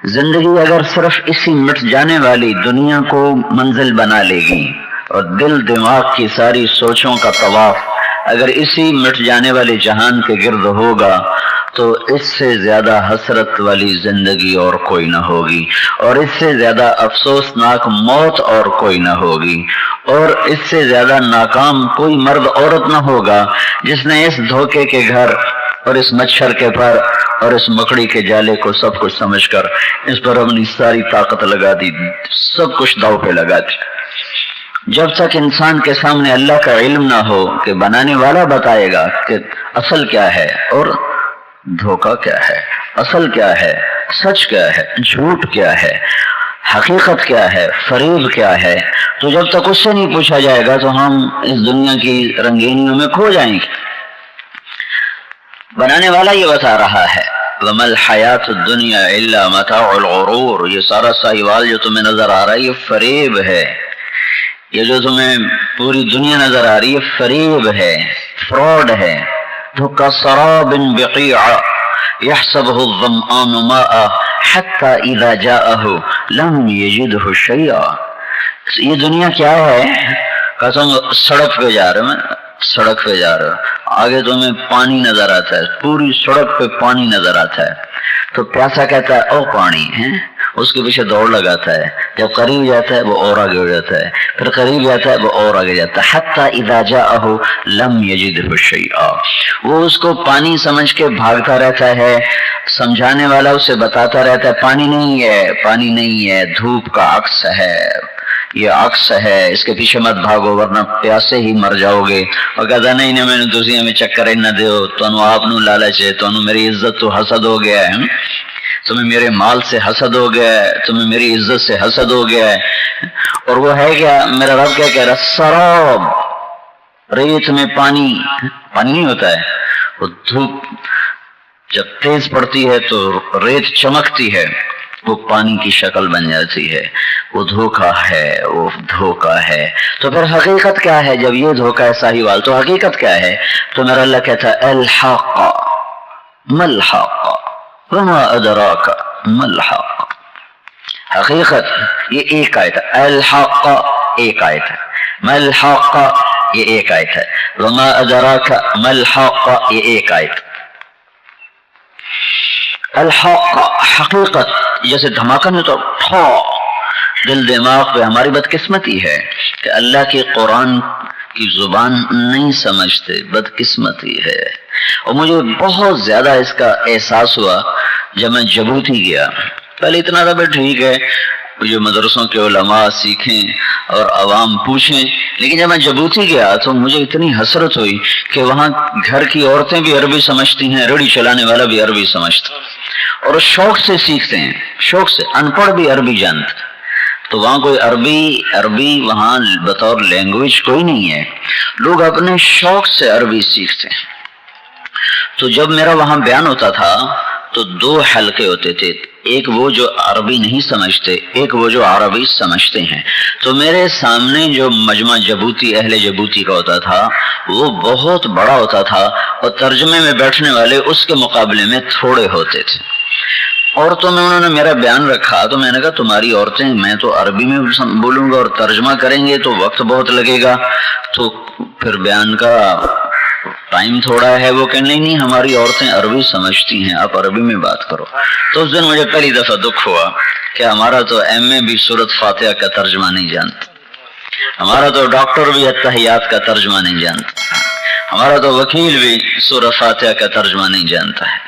زندگی اگر صرف اسی مٹ جانے والی دنیا کو منزل بنا لے گی اور دل دماغ کی ساری سوچوں کا طواف اگر اسی مٹ جانے والے جہان کے گرد ہوگا تو اس سے زیادہ حسرت والی زندگی اور کوئی نہ ہوگی، اور اس سے زیادہ افسوسناک موت اور کوئی نہ ہوگی، اور اس سے زیادہ ناکام کوئی مرد عورت نہ ہوگا جس نے اس دھوکے کے گھر اور اس مچھر کے پر اور اس مکڑی کے جالے کو سب کچھ سمجھ کر اس پر اپنی ساری طاقت لگا دی، سب کچھ داؤ پہ لگا دی۔ جب تک انسان کے سامنے اللہ کا علم نہ ہو کہ بنانے والا بتائے گا کہ اصل کیا ہے اور دھوکہ کیا ہے، اصل کیا ہے، سچ کیا ہے، جھوٹ کیا ہے، حقیقت کیا ہے، فریب کیا ہے، تو جب تک اس سے نہیں پوچھا جائے گا تو ہم اس دنیا کی رنگینیوں میں کھو جائیں گے۔ بنانے والا یہ بتا رہا ہے وَمَا الْحَيَاةُ الدُّنْيَا إِلَّا مَتَاعُ الْغُرُورِ، یہ سارا ساہیوال جو تمہیں نظر آ رہا ہے یہ فریب ہے، یہ جو تمہیں پوری دنیا نظر آ رہی ہے فریب ہے، فراڈ ہے۔ كَسَرَابٍ بِقِيعٍ يَحْسَبُهُ الظَّمْآنُ مَاءً حَتَّى إِذَا جَاءَهُ لَمْ يَجِدْهُ شَيْئًا، یہ دنیا کیا ہے؟ کہتا ہوں سڑک پہ جا رہے ہیں، سڑک پہ جا رہے ہو، آگے تمہیں پانی نظر آتا ہے، پوری سڑک پہ پانی نظر آتا ہے، تو پیاسا کہتا ہے او پانی ہے، اس کے پیچھے دوڑ لگاتا ہے، جب قریب جاتا ہے وہ اور آگے ہو جاتا ہے، پھر قریب جاتا ہے وہ اور آگے جاتا ہے، حتی اذا جاءہ لم یجدہ شیئا، وہ اس کو پانی سمجھ کے بھاگتا رہتا ہے، سمجھانے والا اسے بتاتا رہتا ہے پانی نہیں ہے، پانی نہیں ہے، دھوپ کا عکس ہے، یہ عکس ہے، اس کے پیچھے مت بھاگو ورنہ پیاسے ہی مر جاؤ گے۔ اور کہتا نہیں نہیں، میں نے تسی ہمیں چکر نہ دیو، تانوں آپ نو لالچ ہے، تانوں میری عزت تو حسد ہو گیا ہے، تمہیں میرے مال سے حسد ہو گیا ہے، تمہیں میری عزت سے حسد ہو گیا ہے۔ اور وہ ہے کیا؟ میرا رب کیا کہہ رہا؟ سراب، ریت میں پانی، پانی نہیں ہوتا ہے، وہ دھوپ جب تیز پڑتی ہے تو ریت چمکتی ہے، وہ پانی کی شکل بن جاتی ہے، وہ دھوکہ ہے، وہ دھوکہ ہے۔ تو پھر حقیقت کیا ہے؟ جب یہ دھوکہ ہے ساہیوال، تو حقیقت کیا ہے؟ تو میرا اللہ کہتا ہے الحق ما الحق وما ادراک ما الحق، حقیقت یہ ایک آیت ہے، الحق ایک آیت ہے، ما الحق یہ ایک آیت ہے، وما ادراک ما الحق یہ ایک آیت ہے۔ الحق حقیقت، جیسے دھماکہ نہیں تو دل دماغ پہ ہماری بدقسمتی ہے کہ اللہ کے قرآن کی زبان نہیں سمجھتے، بدقسمتی ہے۔ اور مجھے بہت زیادہ اس کا احساس ہوا جب میں جبوتی گیا، پہلے اتنا تھا بھائی ٹھیک ہے جو مدرسوں کے علماء سیکھیں اور عوام پوچھیں، لیکن جب میں جبوتی گیا تو مجھے اتنی حسرت ہوئی کہ وہاں گھر کی عورتیں بھی عربی سمجھتی ہیں، ریڑھی چلانے والا بھی عربی سمجھتا اور شوق سے سیکھتے ہیں، شوق سے، ان پڑھ بھی عربی جانتا، تو وہاں کوئی عربی وہاں بطور لینگویج کوئی نہیں ہے، لوگ اپنے شوق سے عربی سیکھتے ہیں۔ تو جب میرا وہاں بیان ہوتا تھا تو دو حلقے ہوتے تھے، ایک وہ جو عربی نہیں سمجھتے، ایک وہ جو عربی سمجھتے ہیں۔ تو میرے سامنے جو مجمع جبوتی اہل جبوتی کا ہوتا تھا وہ بہت بڑا ہوتا تھا اور ترجمے میں بیٹھنے والے اس کے مقابلے میں تھوڑے ہوتے تھے۔ عورتوں میں انہوں نے میرا بیان رکھا تو میں نے کہا تمہاری عورتیں، میں تو عربی میں بولوں گا اور ترجمہ کریں گے تو وقت بہت لگے گا، تو پھر بیان کا ٹائم تھوڑا ہے۔ وہ کہ نہیں ہماری عورتیں عربی سمجھتی ہیں، آپ عربی میں بات کرو۔ تو اس دن مجھے پہلی دفعہ دکھ ہوا کہ ہمارا تو ایم اے بھی سورۃ فاتحہ کا ترجمہ نہیں جانتا، ہمارا تو ڈاکٹر بھی اتحیات کا ترجمہ نہیں جانتا، ہمارا تو وکیل بھی سورۃ فاتحہ کا ترجمہ نہیں جانتا ہے۔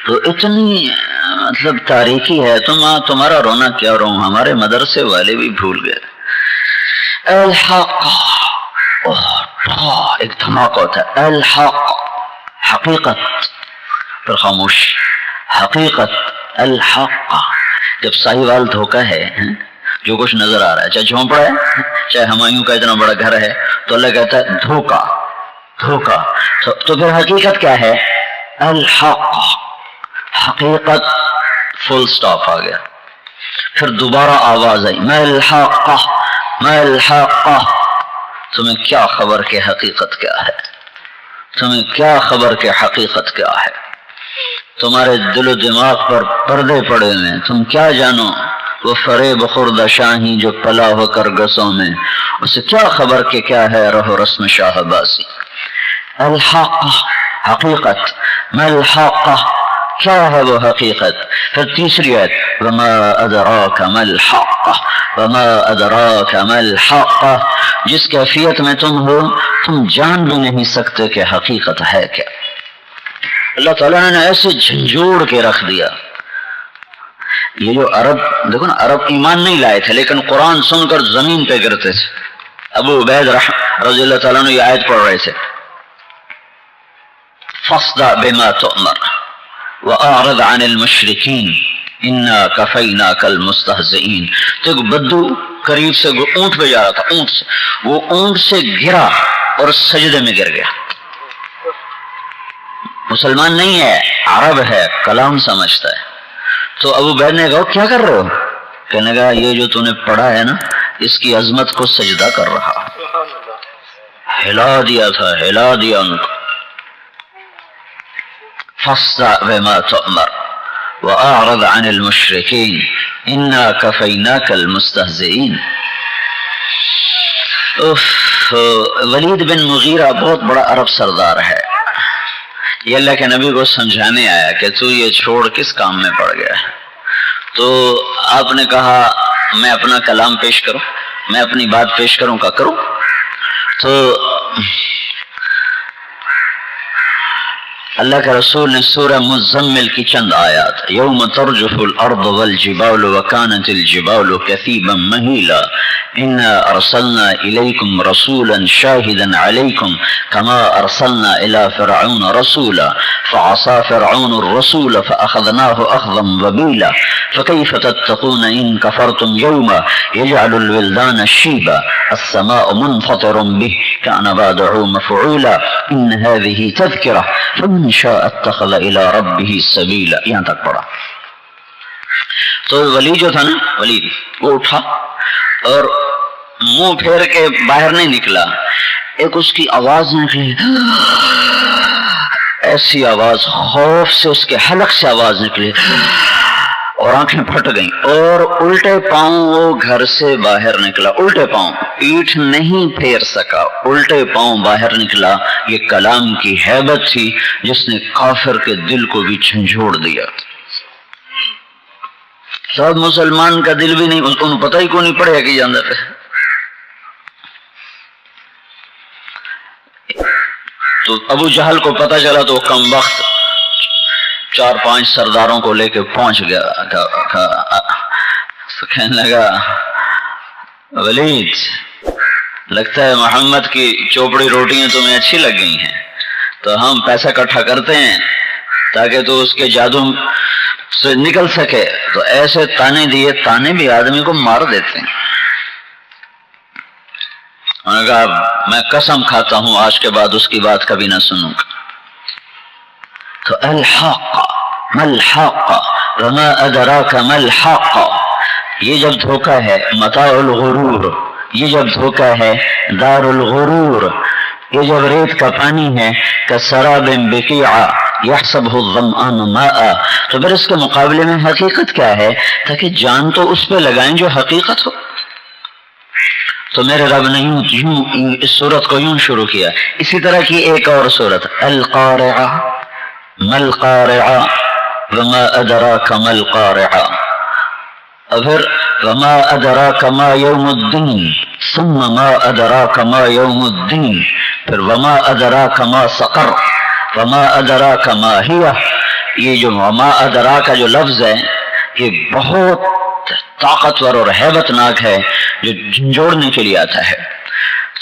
تو اتنی مطلب تاریخی ہے، تمہارا رونا کیا رو، ہمارے مدرسے والے بھی بھول گئے۔ الحق، ایک دھماکہ ہوتا ہے، الحق حقیقت، پھر خاموش، حقیقت الحق۔ جب ساہیوال دھوکہ ہے، جو کچھ نظر آ رہا ہے، چاہے جھونپڑا ہے، چاہے ہمایوں کا اتنا بڑا گھر ہے، تو اللہ کہتا ہے دھوکہ، دھوکہ۔ تو پھر حقیقت کیا ہے؟ الحق، حقیقت، فل سٹاپ آ گیا۔ پھر دوبارہ آواز آئی ما الحق ما الحق، تمہیں کیا خبر کہ حقیقت کیا ہے، تمہیں کیا خبر کہ حقیقت کیا ہے؟ تمہارے دل و دماغ پر پردے پڑے ہوئے ہیں، تم کیا جانو وہ فریب خورد شاہی جو پلا ہو کر گسوں میں، اسے کیا خبر کہ کیا ہے رہو رسم شاہ باسی۔ الحق حقیقت، ما الحق کیا ہے وہ حقیقت۔ پھر تیسری آیت وما ادراک ما الحق، وما ادراک ما الحق، جس کیفیت میں تم ہو تم جان بھی نہیں سکتے کہ حقیقت ہے کیا۔ اللہ تعالیٰ نے ایسے جھنجھوڑ کے رکھ دیا۔ یہ جو عرب دیکھو نا، عرب ایمان نہیں لائے تھے لیکن قرآن سن کر زمین پہ گرتے تھے۔ ابو عبید رضی اللہ تعالیٰ نے یہ آیت پڑھ رہے تھے فاصدع بما تؤمر واعرض عن المشرکین انا کفیناک المستہزئین۔ تو ایک بدو قریب سے اونٹ پہ جا رہا تھا، اونٹ سے، وہ اونٹ سے گرا اور سجدے میں گر گیا۔ مسلمان نہیں ہے، عرب ہے، کلام سمجھتا ہے۔ تو ابو عبید نے کہا کیا کر رہے ہو؟ کہنے لگا یہ جو تو نے پڑھا ہے نا اس کی عظمت کو سجدہ کر رہا۔ ہلا دیا تھا، ہلا دیا ان کو۔ فاصدع بما تؤمر واعرض عن المشرکین انا کفیناک المستہزئین۔ ولید بن مغیرہ بہت بڑا عرب سردار ہے، یہ اللہ کے نبی کو سمجھانے آیا کہ تو یہ چھوڑ کس کام میں پڑ گیا ہے۔ تو آپ نے کہا میں اپنا کلام پیش کروں، میں اپنی بات پیش کروں کا کروں۔ تو اللہ کے رسول نے سورہ مزمل کی چند آیات، یوم ترجف الارض والجبال وکانت الجبال کثیبا مہیلا انا ارسلنا الیکم رسولا شاہدا علیکم کما ارسلنا الی فرعون رسولا فعصى فرعون الرسول فاخذناه اخذا وبیلا فکیف تتقون ان کفرتم یوما یجعل الولدان شیبا السماء منفطر به كان وعده مفعولا ان هذه تذکرہ فمن شاء اتخذ الى ربه سبیلا۔ یہاں تک پڑھا۔ تو ولید جو تھا نا، ولید وہ اٹھا اور منہ پھیر کے باہر نہیں نکلا، ایک اس کی آواز نکلی، ایسی آواز، خوف سے اس کے حلق سے آواز نکلی اور آنکھیں پھٹ گئیں، اور الٹے پاؤں وہ گھر سے باہر نکلا، الٹے پاؤں، پیٹھ نہیں پھیر سکا، الٹے پاؤں باہر نکلا۔ یہ کلام کی ہیبت تھی جس نے کافر کے دل کو بھی جھنجھوڑ دیا۔ سب مسلمان کا دل بھی نہیں، ان کو پتہ ہی کو نہیں پڑے کہ یہ اندر ہے۔ تو ابو جہل کو پتہ چلا تو کم وقت 4-5 سرداروں کو لے کے پہنچ گیا، کہنے لگا ولید لگتا ہے محمد کی چوپڑی روٹیاں تمہیں اچھی لگ گئی ہیں، تو ہم پیسہ اکٹھا کرتے ہیں تاکہ تو اس کے جادو سے نکل سکے۔ تو ایسے تانے دیے، تانے بھی آدمی کو مار دیتے ہیں۔ انہوں نے کہا میں قسم کھاتا ہوں آج کے بعد اس کی بات کبھی نہ سنوں گا۔ تو الحق ما الحق وما ادراک ما الحق، یہ جب دھوکہ ہے متاع الغرور، یہ جب دھوکہ ہے دار الغرور، یہ جب ریت کا پانی ہے کسراب بقیع یحسبہ الظمآن ماء، تو پھر اس کے مقابلے میں حقیقت کیا ہے تاکہ جان تو اس پہ لگائیں جو حقیقت ہو۔ تو میرے رب نے یوں اس سورت کو یوں شروع کیا۔ اسی طرح کی ایک اور سورت القارعہ ما القارعہ وما ادراک ما القارعہ، اور پھر وما ادراک ما یوم الدین ثم ما ادراک ما یوم الدین، پھر وما ادراک ما سقر وما ادراک ما ہی۔ یہ جو وما ادراک کا جو لفظ ہے یہ بہت طاقتور اور ہیبت ناک ہے جو جھنجھوڑنے کے لیے آتا ہے۔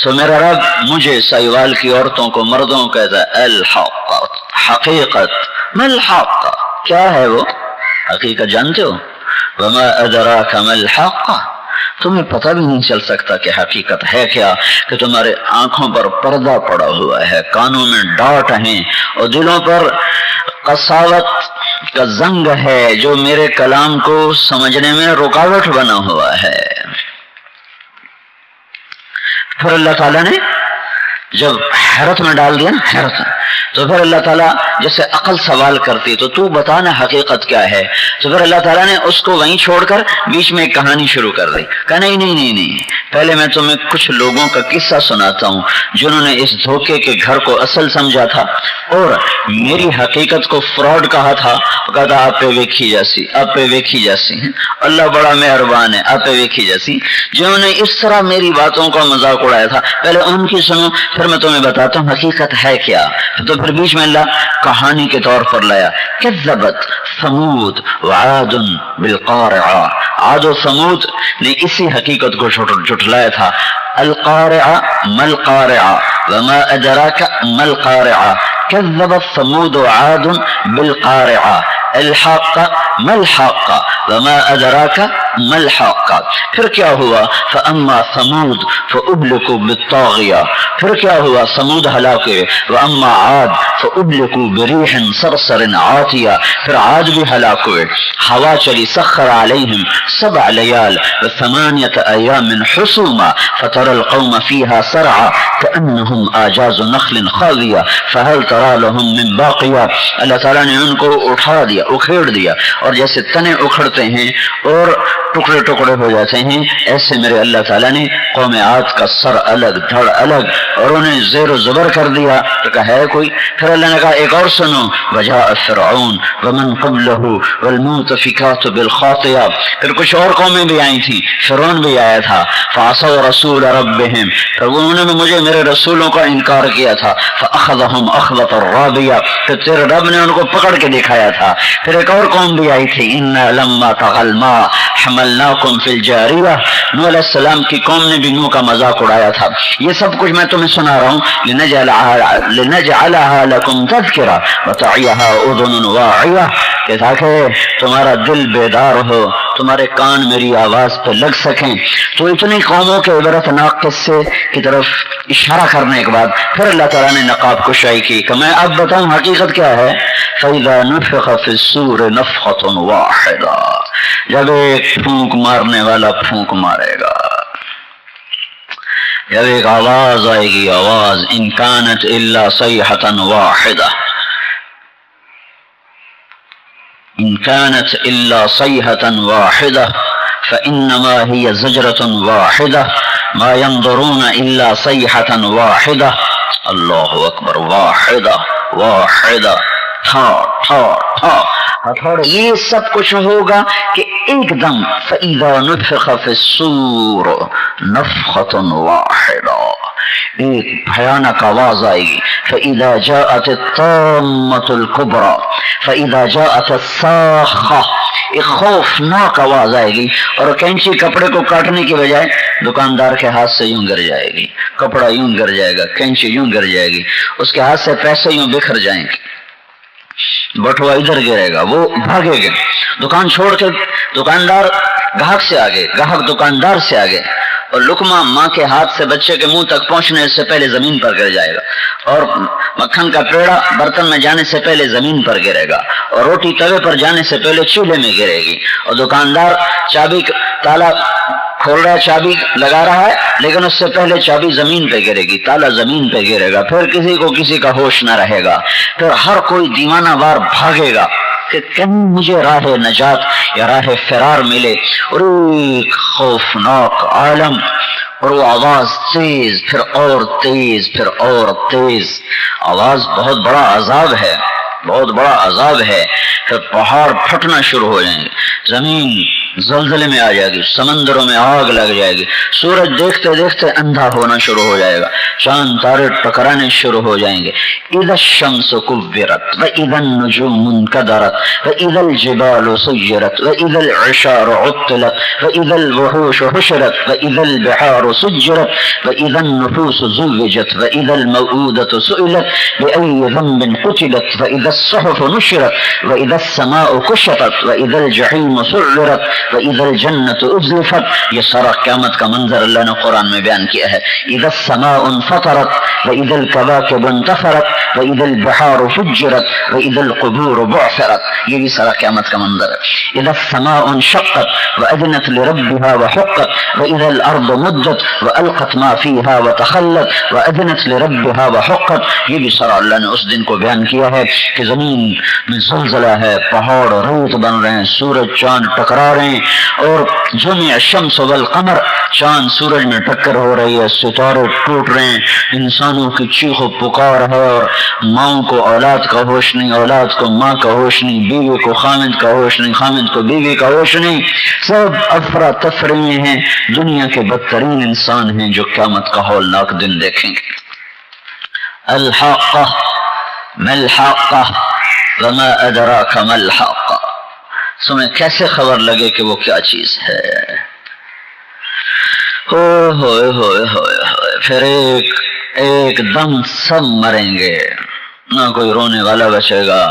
تو میرا رب مجھے سائیوال کی عورتوں کو مردوں کو کہتا ہے الحق، حقیقت، ما الحق، کیا ہے وہ حقیقت جانتے ہو؟ وما ادراک ما الحق، تمہیں پتہ بھی نہیں چل سکتا کہ حقیقت ہے کیا، کہ تمہارے آنکھوں پر پردہ پڑا ہوا ہے، کانوں میں ڈاٹ ہیں اور دلوں پر قساوت کا زنگ ہے جو میرے کلام کو سمجھنے میں رکاوٹ بنا ہوا ہے۔ پھر اللہ تعالیٰ نے جب حیرت میں ڈال دیا نا، حیرت میں. تو پھر اللہ تعالیٰ جیسے عقل سوال کرتی تو تو بتا نا حقیقت کیا ہے. تو پھر اللہ تعالیٰ نے اس کو وہیں چھوڑ کر بیچ میں ایک کہانی شروع کر دی. کہا نہیں نہیں نہیں نہیں، پہلے میں تمہیں کچھ لوگوں کا قصہ سناتا ہوں جنہوں نے اس دھوکے کے گھر کو اصل سمجھا تھا اور میری حقیقت کو فراڈ کہا تھا. کہا تھا آپ پہ ویکھی جیسی، آپ پہ ویکھی جیسی، اللہ بڑا مہربان ہے، آپ پہ ویکھی جیسی. جنہوں نے اس طرح میری باتوں کا مذاق اڑایا تھا پہلے ان کی سنو، پھر میں تمہیں بتاتا ہوں حقیقت ہے کیا. تو پھر بیچ میں اللہ کہانی کے طور پر لایا. کذبت ثمود وعاد بالقارعہ، عاد و ثمود نے اسی حقیقت کو جھٹلایا تھا. القارعہ ما القارعہ وما ادراک ما القارعہ. كذبت ثمود وعاد بالقارعة. الحاقة ما الحاقة وما أدراك ما الحاقة. پھر کیا ہوا؟ فأما ثمود فأهلكوا بالطاغية. پھر کیا ہوا؟ ثمود ہلاک ہوئے. وأما عاد فأهلكوا بريح صرصر عاتية. پھر عاد بھی ہلاک ہوئے. ہوا چلی. سخر عليهم 7 ليال و8 أيام حسوما فترى القوم فيها سرعا كأنهم آجاز نخل خاوية فهل ترى لهم من باقية. اللہ تعالیٰ نے ان کو اٹھا دیا، اکھیڑ دیا، اور جیسے تنے اکھڑتے ہیں اور ٹکڑے ٹکڑے ہو جاتے ہیں ایسے میرے اللہ تعالیٰ نے قوم عاد کا سر الگ دھڑ الگ اور انہیں زیر و زبر کر دیا. تو کہا ہے کوئی؟ پھر اللہ نے کہا ایک اور سنو. وجاء فرعون ومن قبله والمؤتفكات بالخاطئة. پھر کچھ اور قومیں بھی آئی تھیں، فرعون بھی آیا تھا. فعصوا رسول ربهم. پھر انہوں نے مجھے میرے رسولوں کا انکار کیا تھا. فأخذهم أخذة رابية. پھر تیرے رب نے ان کو پکڑ کے دکھایا تھا. پھر ایک اور قوم بھی آئی تھی. إنا لما طغى الماء حملناكم في الجارية. نوح علیہ السلام کی قوم نے بھی نوح کا مذاق اڑایا تھا. یہ سب کچھ میں تمہیں سنا رہا ہوں لنجعلها لكم تذكرة وتعيها أذن واعية، کہ تاکہ تمہارا دل بیدار ہو، تمہارے کان میری آواز پہ لگ سکیں. تو اتنی قوموں کے عبرتناک قصے کی طرف اشارہ کرنے کے بعد پھر اللہ تعالیٰ نے نقاب کشائی کی کہ میں اب بتاؤں حقیقت کیا ہے. فَإِذَا نُفِخَ فِي الصُّورِ نَفْخَةٌ وَاحِدَةٌ. جب ایک پھونک مارنے والا پھونک مارے گا، جب ایک آواز آئے گی، آواز ان كانت الا صيحة واحدة، ان كانت الا صيحة واحدة فانما هي زجرة واحدة ما ينظرون الا صيحة واحدة. اللہ اکبر. واحدہ واحدہ، تھا تھا تھا ہتھوڑے. یہ سب کچھ ہوگا کہ ایک دم فَإِذَا نُفِخَ فِي الصُّورِ نَفْخَةٌ وَاحِدَةٌ، ایک بھیانک آواز آئے گی. فَإِذَا جَاءَتِ الطَّامَّةُ الْكُبْرَى فَإِذَا جَاءَتِ الصَّاخَّةُ، ایک خوفناک آواز آئے گی اور کینچی کپڑے کو کاٹنے کی بجائے دکاندار کے ہاتھ سے یوں گر جائے گی، کپڑا یوں گر جائے گا، کینچی یوں گر جائے گی، اس کے ہاتھ سے پیسے یوں بکھر جائیں گے، بٹوا ادھر گرے گا، وہ بھاگے گا دکان چھوڑ کے. دکاندار گاہک سے آگے، گاہک دکاندار سے آگے، اور لقمہ ماں کے ہاتھ سے بچے کے منہ تک پہنچنے سے پہلے زمین پر گر جائے گا، اور مکھن کا پیڑا برتن میں جانے سے پہلے زمین پر گرے گا، اور روٹی توے پر جانے سے پہلے چولہے میں گرے گی. اور دکاندار چابی تالا کھول رہا ہے، چابی لگا رہا ہے، لیکن اس سے پہلے چابی زمین پہ گرے گی، تالا زمین پہ گرے گا. پھر کسی کو کسی کا ہوش نہ رہے گا. پھر ہر کوئی دیوانہ وار بھاگے گا کہ کہیں مجھے راہ نجات یا راہ فرار ملے. اور ایک خوفناک عالم، اور وہ آواز تیز، پھر اور تیز، پھر اور تیز. آواز بہت بڑا عذاب ہے، بہت بڑا عذاب ہے. پھر پہاڑ پھٹنا شروع ہو جائیں گے، زمین زلزلے میں آ جائے گی، سمندروں میں آگ لگ جائے گی، سورج دیکھتے دیکھتے اندھا ہونا شروع ہو جائے گا، چاند تارے ٹکرانے شروع ہو جائیں گے. اذا الشمس كورت واذا النجوم انكدرت واذا الجبال سيرت واذا العشار عطلت واذا الوحوش حشرت واذا البحار سجرت واذا النفوس زوجت واذا الموءودة سئلت بأي ذنب قتلت واذا الصحف نشرت واذا السماء كشطت واذا الجحيم سعرت وَإِذَا الْجَنَّةُ أُزْلِفَتْ، یہ سارا قیامت کا منظر اللہ نے قرآن میں بیان کیا ہے. اِذَا السَّمَاءُ انفطرت وَإِذَا الْكَوَاكِبُ انتثرت وَإِذَا الْبِحَارُ فُجِّرَتْ وَإِذَا الْقُبُورُ بُعْثِرَتْ، یہ بھی سارا قیامت کا منظر ہے. اِذَا السَّمَاءُ انشَقَّتْ وَأَذِنَتْ لِرَبِّهَا وَحُقَّتْ وَإِذَا الْأَرْضُ مُدَّتْ وَأَلْقَتْ مَا فِيهَا وَتَخَلَّتْ وَأَذِنَتْ لِرَبِّهَا وَحُقَّتْ، یہ بھی سارا اللہ نے اس دن کو بیان کیا ہے کہ زمین میں زلزلہ ہے، پہاڑ ریت بن رہے ہیں، سورج چاند ٹکرا رہے ہیں، اور جمع الشمس والقمر، چاند سورج میں ٹکر ہو رہی ہے، ستارے ٹوٹ رہے ہیں، انسانوں کی چیخ و پکار ہے، اور ماؤں کو اولاد کا ہوش نہیں، اولاد کو ماں کا ہوش نہیں، بیوی کو خامد کا ہوش نہیں، خامد کو بیوی کا ہوش نہیں، سب افراتفری میں ہیں. دنیا کے بدترین انسان ہیں جو قیامت کا ہولناک دن دیکھیں گے. الحاقہ ما الحاقہ وما ادراک ما الحاقہ، تمہیں کیسے خبر لگے کہ وہ کیا چیز ہے. ہوئے ہوئے ہوئے ہوئے، پھر ایک دم سب مریں گے، نہ کوئی رونے والا بچے گا،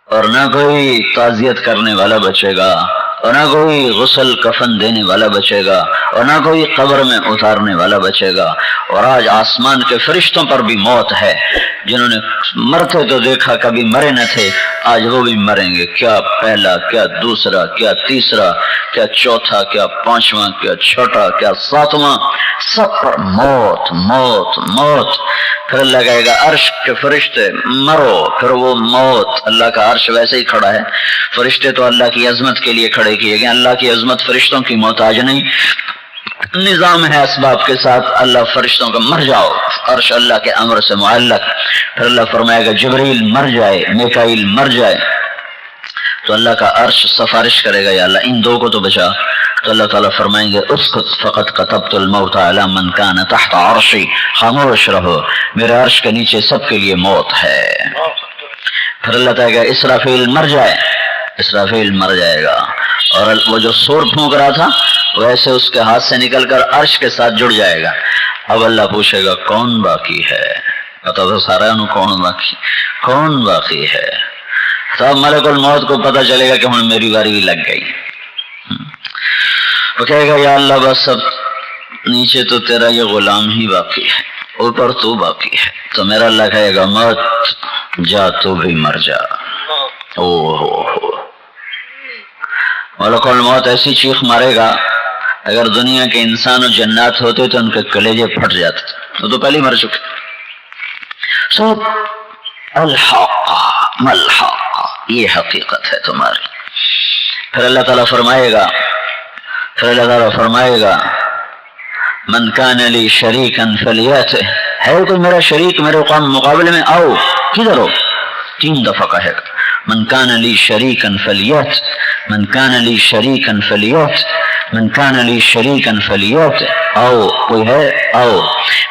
اور نہ کوئی تعزیت کرنے والا بچے گا، اور نہ کوئی غسل کفن دینے والا بچے گا، اور نہ کوئی قبر میں اتارنے والا بچے گا. اور آج آسمان کے فرشتوں پر بھی موت ہے، جنہوں نے مرتے تو دیکھا کبھی مرے نہ تھے، آج وہ بھی مریں گے. کیا پہلا، کیا دوسرا، کیا تیسرا، کیا چوتھا، کیا پانچواں، کیا چھٹا، کیا ساتواں، سب پر موت موت موت. پھر اللہ کہے گا عرش کے فرشتے مرو، پھر وہ موت. اللہ کا عرش ویسے ہی کھڑا ہے، فرشتے تو اللہ کی عظمت کے لیے کھڑے کیے گئے. اللہ کی عظمت فرشتوں کی محتاج نہیں، نظام ہے اسباب کے ساتھ. اللہ فرشتوں کا مر جاؤ، عرش اللہ کے امر سے معلق. پھر اللہ فرمائے گا جبریل مر جائے، میکائیل مر جائے، تو اللہ کا عرش سفارش کرے گا یا اللہ ان دو کو تو بچا. تو اللہ تعالیٰ فرمائیں گے اسکت فقط کتبت الموت علی من کان تحت عرشی، خاموش رہو، میرے عرش کے نیچے سب کے لیے موت ہے. پھر اللہ تعالیٰ کہے گا اسرافیل مر جائے، اسرافیل مر جائے گا، اور وہ جو سور پھونک رہا تھا ویسے اس کے ہاتھ سے نکل کر عرش کے ساتھ جڑ جائے گا. اب اللہ پوچھے گا کون باقی ہے، بتا تو سارا کون باقی ہے. تب ملک الموت کو پتہ چلے گا کہ ہوں میری باری بھی لگ گئی. وہ کہے گا یا اللہ بس اب نیچے تو تیرا یہ غلام ہی باقی ہے، اوپر تو باقی ہے. تو میرا اللہ کہے گا مت جا، تو بھی مر جا. ملک الموت ایسی چیخ مارے گا، اگر دنیا کے انسان و جنات ہوتے تو ان کے کلیجے پھٹ جاتے، وہ تو پہلے مر چکے. سب الحاقہ ما الحاقہ، یہ حقیقت ہے تمہاری. پھر اللہ تعالیٰ فرمائے گا من کان لی شریکا فلیاتہ، ہے کوئی میرا شریک میرے مقابلے میں، آؤ. کدھر ہو؟ 3 دفعہ کہے گا من کان لی شریکا فلیاتہ، من کان لی شریکا فلیاتہ، من کان لی شریکا فلیاتہ، آؤ کوئی ہے آؤ.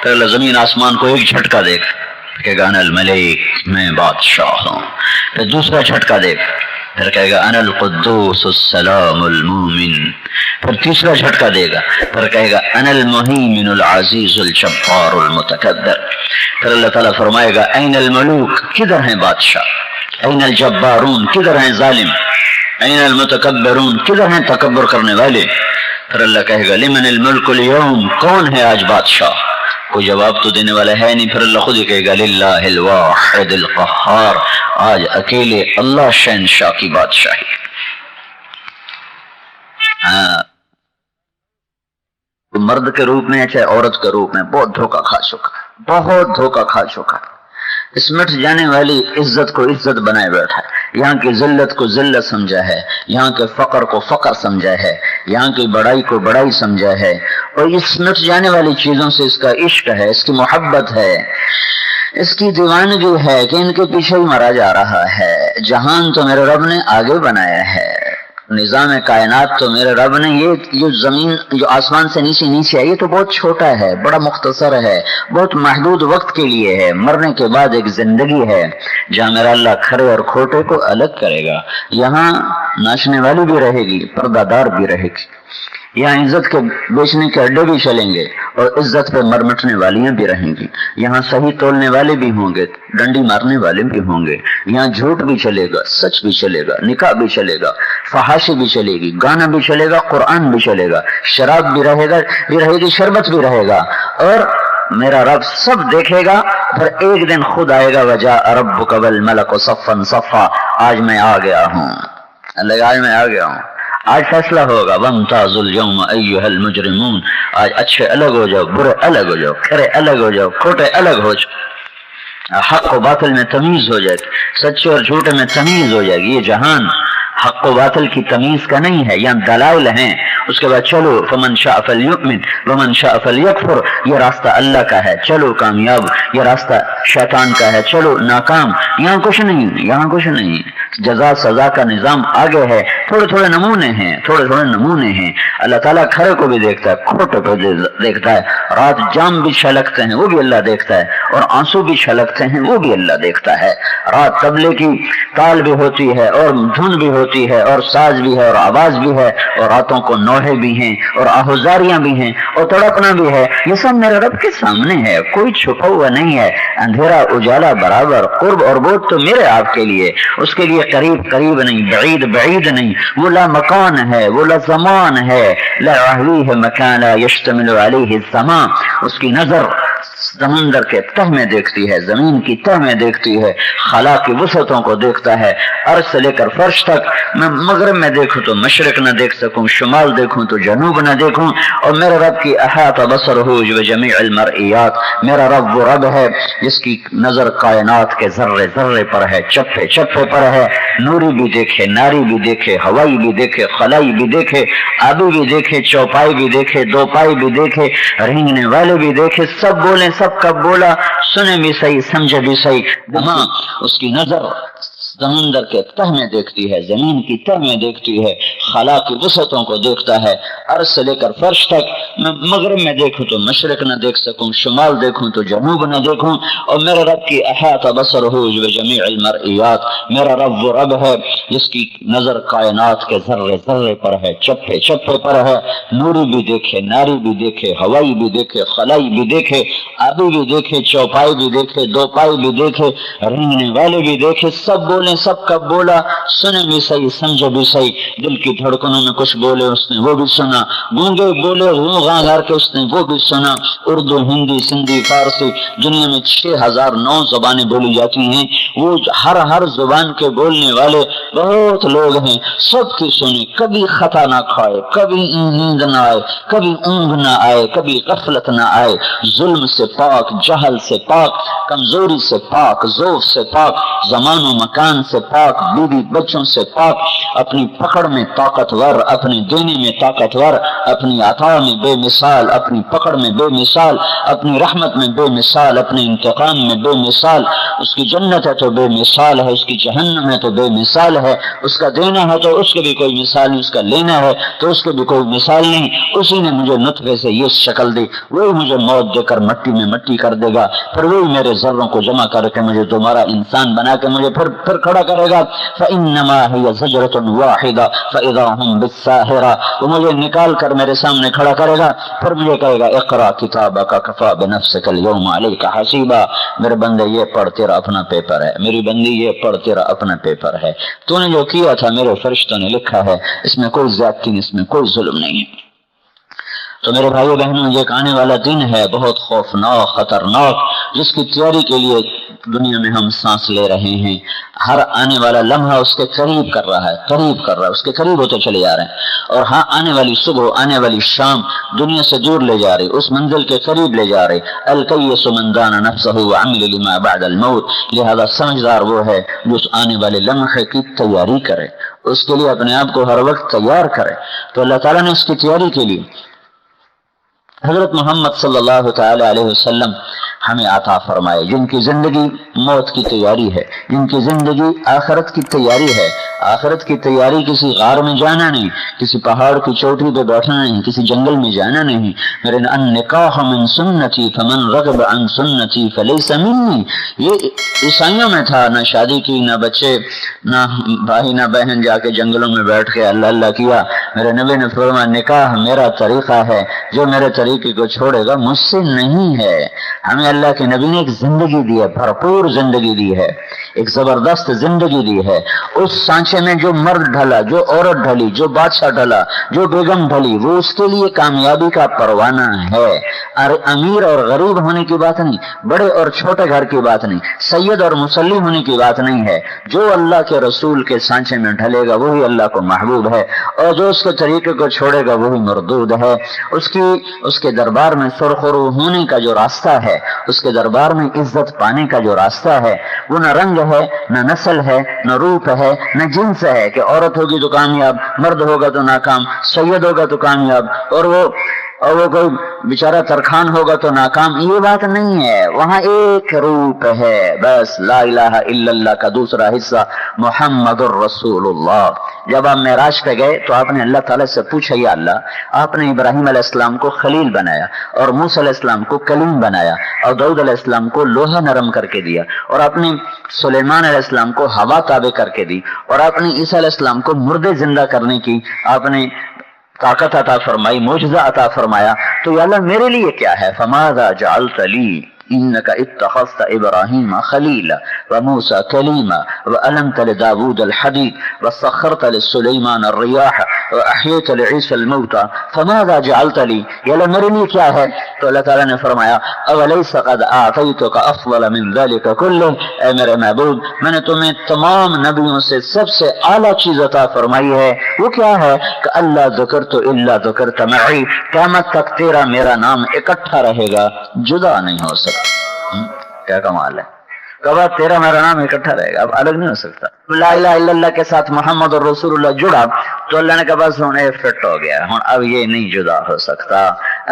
پھر اللہ زمین آسمان کو ایک جھٹکا دے گا کہ گا انا الملک، میں بادشاہ ہوں. پھر دوسرا جھٹکا دے گا، پھر کہے گا انا القدوس السلام المومن. پھر تیسرا جھٹکا دے گا، پھر کہے گا انا المہیمن العزیز الجبار المتکبر. پھر اللہ تعالیٰ فرمائے گا این الملوک، کدھر ہیں بادشاہ؟ این الجبارون، کدھر ہیں ظالم؟ این المتکبرون، کدھر ہیں تکبر کرنے والے؟ پھر اللہ کہے گا لمن الملک اليوم، کون ہے آج بادشاہ؟ کوئی جواب تو دینے والا ہے نہیں. پھر اللہ خود ہی کہے گا للہ الواحد القہار، آج اکیلے اللہ شہنشاہ کی بادشاہی. مرد کے روپ میں چاہے عورت کے روپ میں بہت دھوکہ کھا چکا ہے، بہت دھوکہ کھا چکا ہے. اس مٹ جانے والی عزت کو عزت بنائے بیٹھا ہے، یہاں کی ذلت کو ذلت سمجھا ہے، یہاں کے فقر کو فقر سمجھا ہے، یہاں کی بڑائی کو بڑائی سمجھا ہے. اور اس مٹ جانے والی چیزوں سے اس کا عشق ہے، اس کی محبت ہے، اس کی دیوانگی ہے کہ ان کے پیچھے ہی مرا جا رہا ہے. جہان تو میرے رب نے آگے بنایا ہے، نظام کائنات تو میرے رب نے یہ زمین جو آسمان سے نیچے ہے یہ تو بہت چھوٹا ہے، بڑا مختصر ہے، بہت محدود وقت کے لیے ہے. مرنے کے بعد ایک زندگی ہے جہاں میرا اللہ کھڑے اور کھوٹے کو الگ کرے گا. یہاں ناچنے والی بھی رہے گی، پردہ دار بھی رہے گی. یہاں عزت کے بیچنے کے اڈے بھی چلیں گے اور عزت پہ مرمٹنے والیاں بھی رہیں گی. یہاں صحیح تولنے والے بھی ہوں گے، ڈنڈی مارنے والے بھی ہوں گے. یہاں جھوٹ بھی چلے گا، سچ بھی چلے گا، نکاح بھی چلے گا، فحاشی بھی چلے گی، گانا بھی چلے گا، قرآن بھی چلے گا، شراب بھی رہے گی، شربت بھی رہے گا، اور میرا رب سب دیکھے گا۔ پھر ایک دن خود آئے گا، وجاء ربک والملک صفا صفا، آج میں آ گیا ہوں، اللہ آج میں آ گیا ہوں، آج فیصلہ ہوگا۔ وامتازوا اليوم ایھا المجرمون، آج اچھے الگ ہو جاؤ، برے الگ ہو جاؤ، کھرے الگ ہو جاؤ، کھوٹے الگ ہو جاؤ، حق و باطل میں تمیز ہو جائے گی، سچے اور جھوٹے میں تمیز ہو جائے گی۔ یہ جہان حق و باطل کی تمیز کا نہیں ہے، یہاں دلائل ہیں، اس کے بعد چلو فمن شاء فلیؤمن ومن شاء فلیکفر، یہ راستہ اللہ کا ہے، چلو کامیاب، یہ راستہ شیطان کا ہے، چلو ناکام۔ یہاں کچھ نہیں، یہاں کچھ نہیں، جزا سزا کا نظام آگے ہے، تھوڑے تھوڑے نمونے ہیں، تھوڑے تھوڑے نمونے ہیں۔ اللہ تعالیٰ کھڑے کو بھی دیکھتا ہے، کھوٹے کو دیکھتا ہے، رات جام بھی چھلکتے ہیں وہ بھی اللہ دیکھتا ہے، اور آنسو بھی چھلکتے ہیں وہ بھی اللہ دیکھتا ہے۔ رات طبلے کی تال بھی ہوتی ہے، اور دھن بھی ہوتی ہے، اور ساز بھی ہے، اور آواز بھی ہے، اور راتوں کو نوحے بھی ہیں، اور آہوزاریاں بھی ہیں، اور تڑپنا بھی ہے۔ یہ سب میرے رب کے سامنے ہے، کوئی چھپا ہوا نہیں ہے، اندھیرا اجالا برابر، قرب اور بعد تو میرے آپ کے لیے، اس کے لیے قریب قریب نہیں، بعید بعید نہیں، وہ لا مکان ہے، وہ لا زمان ہے، لا یحویہ مکان لا یشتمل علیہ السماء، اس کی نظر سمندر کے تہ میں دیکھتی ہے، زمین کی تہ میں دیکھتی ہے، خلا کی وسعتوں کو دیکھتا ہے، عرش سے لے کر فرش تک۔ میں مغرب میں دیکھوں تو مشرق نہ دیکھ سکوں، شمال دیکھوں تو جنوب نہ دیکھوں، اور میرے رب کی احاطہ بصرہ بجمیع المرئیات، میرا رب وہ رب ہے جس کی نظر کائنات کے ذرے ذرے پر ہے، چپے چپے پر ہے، نوری بھی دیکھے، ناری بھی دیکھے، ہوائی بھی دیکھے، خلائی بھی دیکھے، آبی بھی دیکھے، چوپائی بھی دیکھے، دو پائی بھی دیکھے، رینگنے والے بھی دیکھے، سب بولیں، سب کا بولا سنے بھی صحیح، سمجھے بھی صحیح۔ ہاں اس کی نظر سمندر کے تہ میں دیکھتی ہے، زمین کی تہ میں دیکھتی ہے، خلا کی وسعتوں کو دیکھتا ہے، عرش سے لے کر فرش تک۔ میں مغرب میں دیکھوں تو مشرق نہ دیکھ سکوں، شمال دیکھوں تو جنوب نہ دیکھوں، اور میرے رب کی احاطہ بصرہ بجمیع المرئیات، میرا رب وہ رب ہے جس کی نظر کائنات کے ذرے ذرے پر ہے، چپے چپے پر ہے، نوری بھی دیکھے، ناری بھی دیکھے، ہوائی بھی دیکھے، خلائی بھی دیکھے، آبی بھی دیکھے، چوپائی بھی دیکھے، دو پائی بھی دیکھے، رینگنے والے بھی دیکھے، سب بولیں، سب کا بولا سنے بھی صحیح، سمجھے بھی صحیح۔ دل کی دھڑکنوں میں کچھ بولے اس نے وہ بھی سنا، گونگے بولے غاں گھر کے اس نے وہ بھی سنا۔ اردو، ہندی، سندھی، فارسی، دنیا میں 6009 زبانیں بولی جاتی ہیں، وہ ہر زبان کے بولنے والے بہت لوگ ہیں، سب کی سنے، کبھی خطا نہ کھائے، کبھی نیند نہ آئے، کبھی اونگ نہ آئے، کبھی غفلت نہ آئے، ظلم سے پاک، جہل سے پاک، کمزوری سے پاک، ضعف سے پاک، زمان و مکان سے پاک، بیوی بچوں سے پاک، اپنی پکڑ میں طاقتور، اپنے دینے میں طاقتور، اپنی عطا میں بے مثال، اپنی پکڑ میں بے مثال، اپنی رحمت میں بے مثال، اپنے انتقام میں بے مثال۔ اس کی جنت ہے تو بے مثال ہے، اس کی جہنم ہے تو بے مثال ہے، اس کا دینا ہے تو اس کے بھی کوئی مثال نہیں، اس کا لینا ہے تو اس کے بھی کوئی مثال نہیں۔ اسی نے مجھے نطفے سے یہ شکل دی، وہی مجھے موت دے کر مٹی میں مٹی کر دے گا، پھر وہی میرے ذروں کو جمع کر کے مجھے دوبارہ انسان بنا کے مجھے پھر کھڑا کرے گا۔ فإنما هي زجرة واحدة فإذا هم بالساهرة، وہ مجھے نکال کر میرے سامنے کھڑا کرے گا، پھر مجھے کہے گا اقرأ کتابك كفى بنفسك اليوم عليك حسيبا، میرے بندے یہ پڑھ، تیرا اپنا پیپر ہے، میری بندی یہ پڑھ، تیرا اپنا پیپر ہے، تو نے جو کیا تھا میرے فرشتوں نے لکھا ہے، اس میں کوئی زیادتی نہیں، اس میں کوئی ظلم نہیں ہے۔ تو میرے بھائیو بہنوں، یہ ایک آنے والا دن ہے بہت خوفناک، خطرناک، جس کی تیاری کے لیے دنیا میں ہم سانس لے رہے ہیں۔ ہر آنے والا لمحہ اس کے قریب کر رہا ہے، قریب کر رہا ہے، اس کے قریب ہوتے چلے جا رہے ہیں، اور ہاں آنے والی صبح، آنے والی شام دنیا سے دور لے جا رہی، اس منزل کے قریب لے جا رہی۔ الکیس من دان نفسہ وعمل لما بعد الموت، لہذا سمجھدار وہ ہے جو اس آنے والے لمحے کی تیاری کرے، اس کے لیے اپنے آپ کو ہر وقت تیار کرے۔ تو اللہ تعالیٰ نے اس کی تیاری کے لیے حضرت محمد صلی اللہ تعالی علیہ وسلم ہمیں عطا فرمائے، جن کی زندگی موت کی تیاری ہے، جن کی زندگی آخرت کی تیاری ہے۔ آخرت کی تیاری کسی غار میں جانا نہیں، کسی پہاڑ کی چوٹی پہ بیٹھنا نہیں، کسی جنگل میں جانا نہیں۔ میرے النکاح من سنتی فمن رغب عن سنتی فلیس منی، یہ عیسائیوں میں تھا، نہ شادی کی، نہ بچے، نہ بھائی نہ بہن جا کے جنگلوں میں بیٹھ کے اللہ اللہ کیا۔ میرے نبی نے فرمایا نکاح میرا طریقہ ہے، جو میرے طریقے کو چھوڑے گا مجھ سے نہیں ہے۔ ہمیں ہمیں اللہ کے نبی نے ایک زندگی دی ہے، بھرپور زندگی دی ہے، ایک زبردست زندگی دی ہے۔ اس سانچے میں جو مرد ڈھلا، جو عورت ڈھلی، جو بادشاہ ڈھلا، جو بیگم ڈھلی، وہ اس کے لیے کامیابی کا پروانہ ہے۔ امیر اور غریب ہونے کی بات نہیں، بڑے اور چھوٹے گھر کی بات نہیں، سید اور مسلم ہونے کی بات نہیں ہے۔ جو اللہ کے رسول کے سانچے میں ڈھلے گا وہی اللہ کو محبوب ہے، اور جو اس کے طریقے کو چھوڑے گا وہی مردود ہے۔ اس کے دربار میں سرخرو ہونے کا جو راستہ ہے، اس کے دربار میں عزت پانے کا جو راستہ ہے، وہ نہ رنگ ہے، نہ نسل ہے، نہ روپ ہے، نہ جنس ہے کہ عورت ہوگی تو کامیاب، مرد ہوگا تو ناکام، سید ہوگا تو کامیاب، اور وہ کوئی بیچارہ ترخان ہوگا تو ناکام۔ یہ بات نہیں ہے، وہاں ایک روپ ہے بس، لا الہ الا اللہ کا دوسرا حصہ محمد الرسول اللہ۔ جب آپ معراج پہ گئے تو آپ نے اللہ تعالیٰ سے پوچھا، یا اللہ آپ نے ابراہیم علیہ السلام کو خلیل بنایا، اور موسیٰ علیہ السلام کو کلیم بنایا، اور داؤد علیہ السلام کو لوہا نرم کر کے دیا، اور آپ نے سلیمان علیہ السلام کو ہوا تابع کر کے دی، اور آپ نے عیسیٰ علیہ السلام کو مردے زندہ کرنے کی آپ نے طاقت عطا فرمائی، معجزہ عطا فرمایا، تو یا اللہ میرے لیے کیا ہے؟ فماذا جعلت لی انک اتخذت ابراہیم خلیلا وموسیٰ کلیما وألنت لداود الحدید وسخرت لسلیمان الریاح واحییت لعیسی الموتى فماذا جعلت لی، یا اللہ میرے لیے کیا ہے؟ تو اللہ تعالیٰ نے فرمایا اولیس قد اعطیتک افضل من ذلک کلہ، اے میرے معبود میں نے تمہیں تمام نبیوں سے سب سے اعلیٰ چیز عطا فرمائی ہے، وہ کیا ہے؟ کہ اللہ ذکرت الا ذکرت معی، قیامت تک تیرا میرا نام اکٹھا رہے گا، جدا نہیں ہو سکتا۔ کیا کمال ہے، کب تیرا میرا نام اکٹھا رہے گا، اب الگ نہیں ہو سکتا۔ لا الہ الا اللہ کے ساتھ محمد رسول اللہ جڑا تو اللہ نے کہا بس ہوں فٹ ہو گیا، ہوں اب یہ نہیں جدا ہو سکتا۔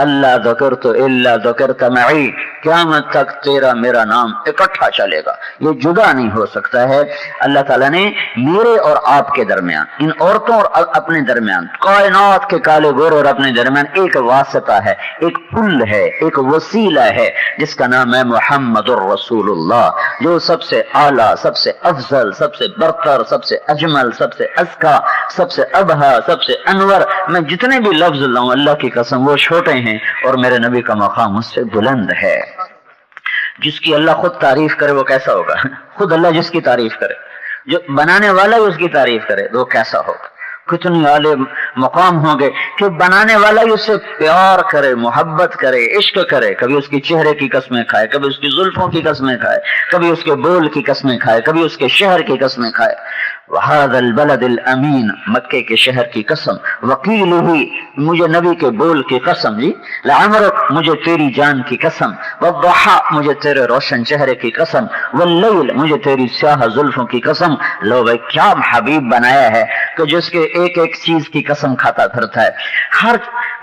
اللہ ذکرت الا ذکرت معی، قیامت تک تیرا میرا نام اکٹھا چلے گا، یہ جدا نہیں ہو سکتا ہے۔ اللہ تعالیٰ نے میرے اور آپ کے درمیان، ان عورتوں اور اپنے درمیان، کائنات کے کالے گورے اور اپنے درمیان ایک واسطہ ہے، ایک پل ہے، ایک وسیلہ ہے، جس کا نام ہے محمد الرسول اللہ، جو سب سے اعلیٰ، سب سے افضل، سب سے برتر، سب سے اجمل، سب سے ازکا، سب سے ابہا، سب سے انور۔ میں جتنے بھی لفظ لاؤں اللہ کی قسم وہ چھوٹے ہیں، اور میرے نبی کا مقام اس سے بلند ہے۔ جس کی اللہ خود تعریف کرے وہ کیسا ہوگا؟ خود اللہ جس کی تعریف کرے، جو بنانے والا ہی اس کی تعریف کرے تو وہ کیسا ہوگا؟ کتنی اعلی مقام ہوں گے کہ بنانے والا ہی اس سے پیار کرے، محبت کرے، عشق کرے، کبھی اس کی چہرے کی قسمیں کھائے، کبھی اس کی زلفوں کی قسمیں کھائے، کبھی اس کے بول کی قسمیں کھائے، کبھی اس کے شہر کی قسمیں کھائے۔ وَهَذَا الْبَلَدِ الْأَمِينَ، مکے کے شہر کی قسم، وَقِيلُهُ، مجھے نبی کے بول کی قسم، جی لَعَمْرُكَ، مجھے تیری جان کی قسم، وَالضُّحَىٰ، مجھے تیرے روشن چہرے کی قسم، وَاللَّيْلِ، مجھے تیری سیاہ زلفوں کی قسم۔ لو بھائی کیا حبیب بنایا ہے کہ جس کے ایک ایک چیز کی قسم کھاتا پھرتا ہے۔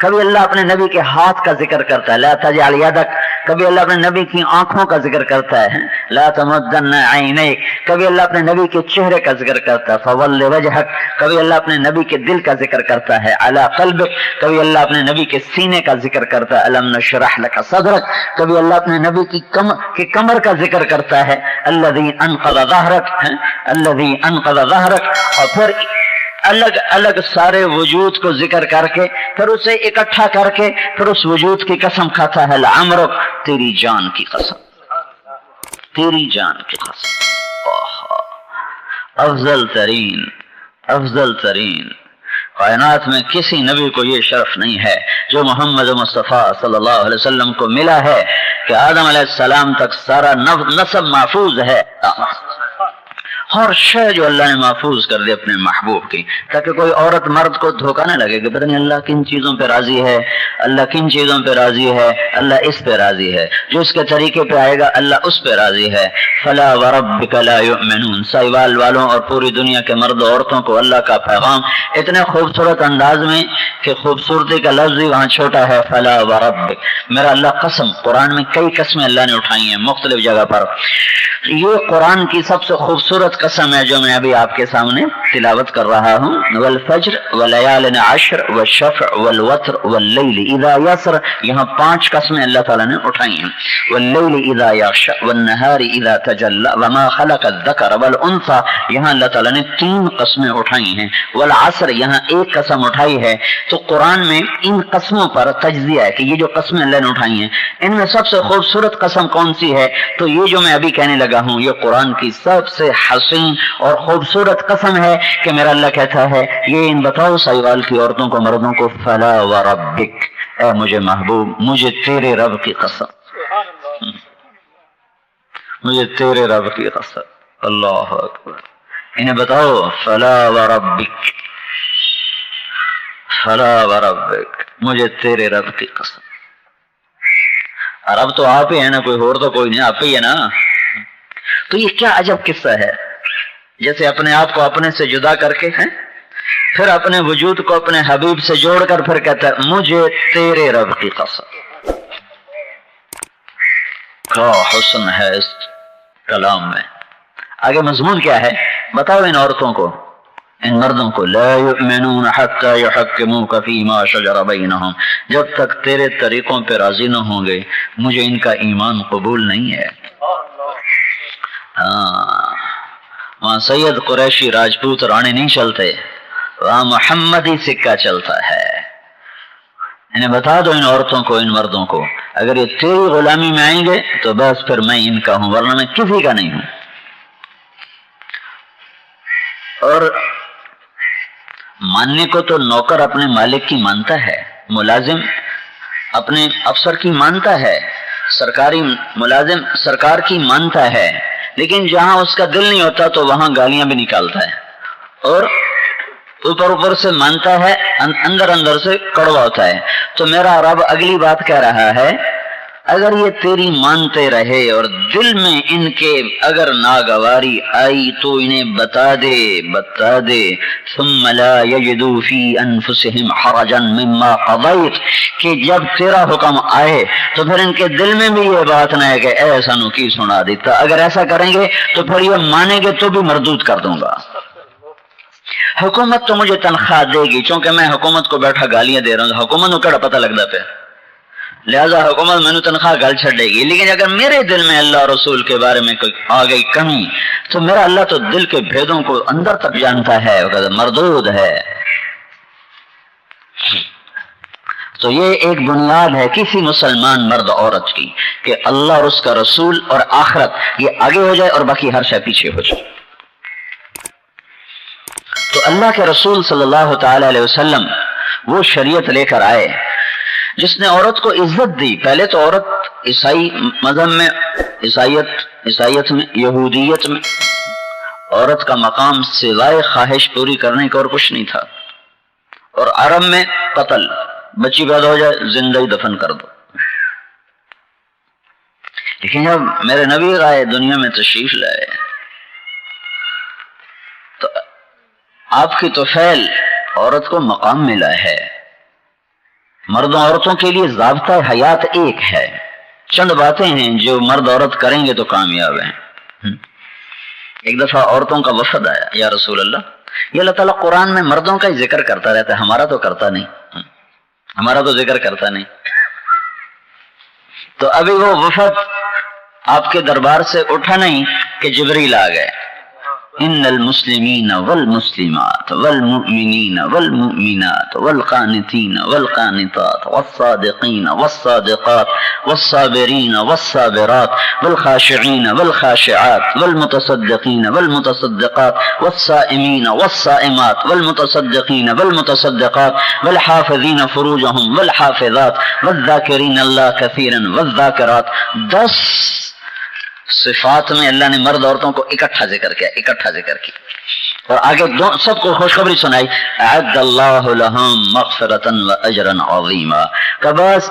کبھی اللہ اپنے نبی کے ہاتھ کا ذکر کرتا ہے، لا تجعل یدک، کبھی اللہ اپنے نبی کی آنکھوں کا ذکر کرتا ہے، لا تمدن عینیک، کبھی اللہ اپنے نبی کے چہرے کا ذکر کرتا ہے، فول وجہک، کبھی اللہ اپنے نبی کے دل کا ذکر کرتا ہے، علی قلبک، کبھی اللہ اپنے نبی کے سینے کا ذکر کرتا ہے، الم نشرح لک صدرک، کبھی اللہ اپنے نبی کی کمر کا ذکر کرتا ہے، الذی انقض ظہرک، الذی انقض ظہرک، اور پھر الگ الگ سارے وجود کو ذکر کر کے پھر اسے اکٹھا کر کے پھر اس وجود کی قسم کھاتا ہے، لعمرک، تیری جان کی قسم، تیری جان کی قسم۔ افضل ترین کائنات میں کسی نبی کو یہ شرف نہیں ہے جو محمد مصطفیٰ صلی اللہ علیہ وسلم کو ملا ہے کہ آدم علیہ السلام تک سارا نسب محفوظ ہے، ہر شے جو اللہ نے محفوظ کر دی اپنے محبوب کی، تاکہ کوئی عورت مرد کو دھوکہ نہ لگے کہ پتہ نہیں اللہ کن چیزوں پہ راضی ہے، اللہ کن چیزوں پہ راضی ہے، اللہ اس پہ راضی ہے، جو اس کے طریقے پہ آئے گا اللہ اس پہ راضی ہے۔ فلا وربک لا یؤمنون، سائیوال والوں اور پوری دنیا کے مرد و عورتوں کو اللہ کا پیغام اتنے خوبصورت انداز میں کہ خوبصورتی کا لفظ ہی وہاں چھوٹا ہے، فلا وربک، میرا اللہ قسم، قرآن میں کئی قسمیں اللہ نے اٹھائی ہیں مختلف جگہ پر۔ یہ قرآن کی سب سے خوبصورت قسم ہے جو میں ابھی آپ کے سامنے تلاوت کر رہا ہوں، والفجر ولیال عشر والشفع والوتر واللیل اذا یسر، یہاں 5 قسمیں اللہ تعالیٰ نے اٹھائی ہیں، واللیل اذا یغشی والنہار اذا تجلی وما خلق الذکر والانثی، یہاں اللہ تعالیٰ نے 3 قسمیں اٹھائی ہیں، والعصر یہاں 1 قسم اٹھائی ہے۔ تو قرآن میں ان قسموں پر تجزیہ ہے کہ یہ جو قسمیں اللہ نے اٹھائی ہیں ان میں سب سے خوبصورت قسم کون سی ہے، تو یہ جو میں ابھی کہنے لگا ہوں یہ قرآن کی سب سے حسین اور خوبصورت قسم ہے کہ میرا اللہ کہتا ہے یہ ان بتاؤ سائیوال کی عورتوں کو مردوں کو، فلا وربک، اے مجھے محبوب مجھے تیرے رب کی قسم، مجھے تیرے رب کی قسم، اللہ اکبر، انہیں بتاؤ فلا وربک، فلا وربک، مجھے تیرے رب کی قسم۔ رب تو آپ ہی ہے نا، کوئی اور تو کوئی نہیں، آپ ہی ہے نا۔ تو یہ کیا عجب قصہ ہے، جیسے اپنے آپ کو اپنے سے جدا کر کے ہیں، پھر اپنے وجود کو اپنے حبیب سے جوڑ کر پھر کہتا ہے مجھے تیرے رب کی قسم۔ کیا حسن ہے اس کلام میں۔ آگے مضمون کیا ہے بتاؤ ان عورتوں کو، ان مردوں کو، لا یؤمنون حتی یحکموک فیما شجر بینہم، جب تک تیرے طریقوں پہ راضی نہ ہوں گے مجھے ان کا ایمان قبول نہیں ہے۔ وہاں سید قریشی راجپوت رانے نہیں چلتے، وہاں محمدی سکہ چلتا ہے۔ انہیں بتا دو ان عورتوں کو، ان مردوں کو، اگر یہ تیری غلامی میں آئیں گے تو بس پھر میں ان کا ہوں، ورنہ میں کسی کا نہیں ہوں۔ اور ماننے کو تو نوکر اپنے مالک کی مانتا ہے، ملازم اپنے افسر کی مانتا ہے، سرکاری ملازم سرکار کی مانتا ہے، لیکن جہاں اس کا دل نہیں ہوتا تو وہاں گالیاں بھی نکالتا ہے، اور اوپر سے مانتا ہے، اندر سے کڑوا ہوتا ہے۔ تو میرا رب اگلی بات کہہ رہا ہے اگر یہ تیری مانتے رہے اور دل میں ان کے اگر ناگواری آئی تو انہیں بتا دے ثم لا یجدوا فی انفسہم حرجا مما قضیت، کہ جب تیرا حکم آئے تو پھر ان کے دل میں بھی یہ بات نہ ہے کہ ایسا نو کی سنا دیتا، اگر ایسا کریں گے تو پھر یہ مانیں گے تو بھی مردود کر دوں گا۔ حکومت تو مجھے تنخواہ دے گی چونکہ میں حکومت کو بیٹھا گالیاں دے رہا ہوں، حکومت کو کیڑا پتہ لگتا پہ، لہذا حکومت میں نے تنخواہ گل چھڑے گی، لیکن اگر میرے دل میں اللہ رسول کے بارے میں کوئی آ گئی کمی تو میرا اللہ تو دل کے بھیدوں کو اندر تک جانتا ہے، مردود ہے۔ تو یہ ایک بنیاد ہے کسی مسلمان مرد عورت کی کہ اللہ اور اس کا رسول اور آخرت یہ آگے ہو جائے اور باقی ہر شے پیچھے ہو جائے۔ تو اللہ کے رسول صلی اللہ تعالی علیہ وسلم وہ شریعت لے کر آئے جس نے عورت کو عزت دی۔ پہلے تو عورت عیسائی مذہب میں، عیسائیت میں، یہودیت میں عورت کا مقام سوائے خواہش پوری کرنے کا اور کچھ نہیں تھا، اور عرب میں قتل، بچی پیدا ہو جائے زندہ ہی دفن کر دو۔ لیکن جب میرے نبی آئے دنیا میں تشریف لائے تو آپ کی توفیل عورت کو مقام ملا ہے۔ مرد عورتوں کے لیے ضابطہ حیات ایک ہے، چند باتیں ہیں جو مرد عورت کریں گے تو کامیاب ہیں۔ ایک دفعہ عورتوں کا وفد آیا، یا رسول اللہ، یہ اللہ تعالیٰ قرآن میں مردوں کا ہی ذکر کرتا رہتا ہے، ہمارا تو کرتا نہیں، ہمارا تو ذکر کرتا نہیں۔ تو ابھی وہ وفد آپ کے دربار سے اٹھا نہیں کہ جبریل آ گئے۔ ان المسلمین والمسلمات والمؤمنین والمؤمنات والقانتین والقانتات والصادقین والصادقات والصابرین والصابرات والخاشعین والخاشعات والمتصدقین والمتصدقات والصائمین والصائمات والمتصدقین والمتصدقات والحافظین فروجهم والحافظات والذاکرین اللہ کثیرا والذاکرات۔ 10 صفات میں اللہ نے مرد عورتوں کو اکٹھا ذکر کیا، اور آگے سب کو خوشخبری سنائی، اعد اللہ لہم مغفرتا واجرا عظیما۔ کہ بس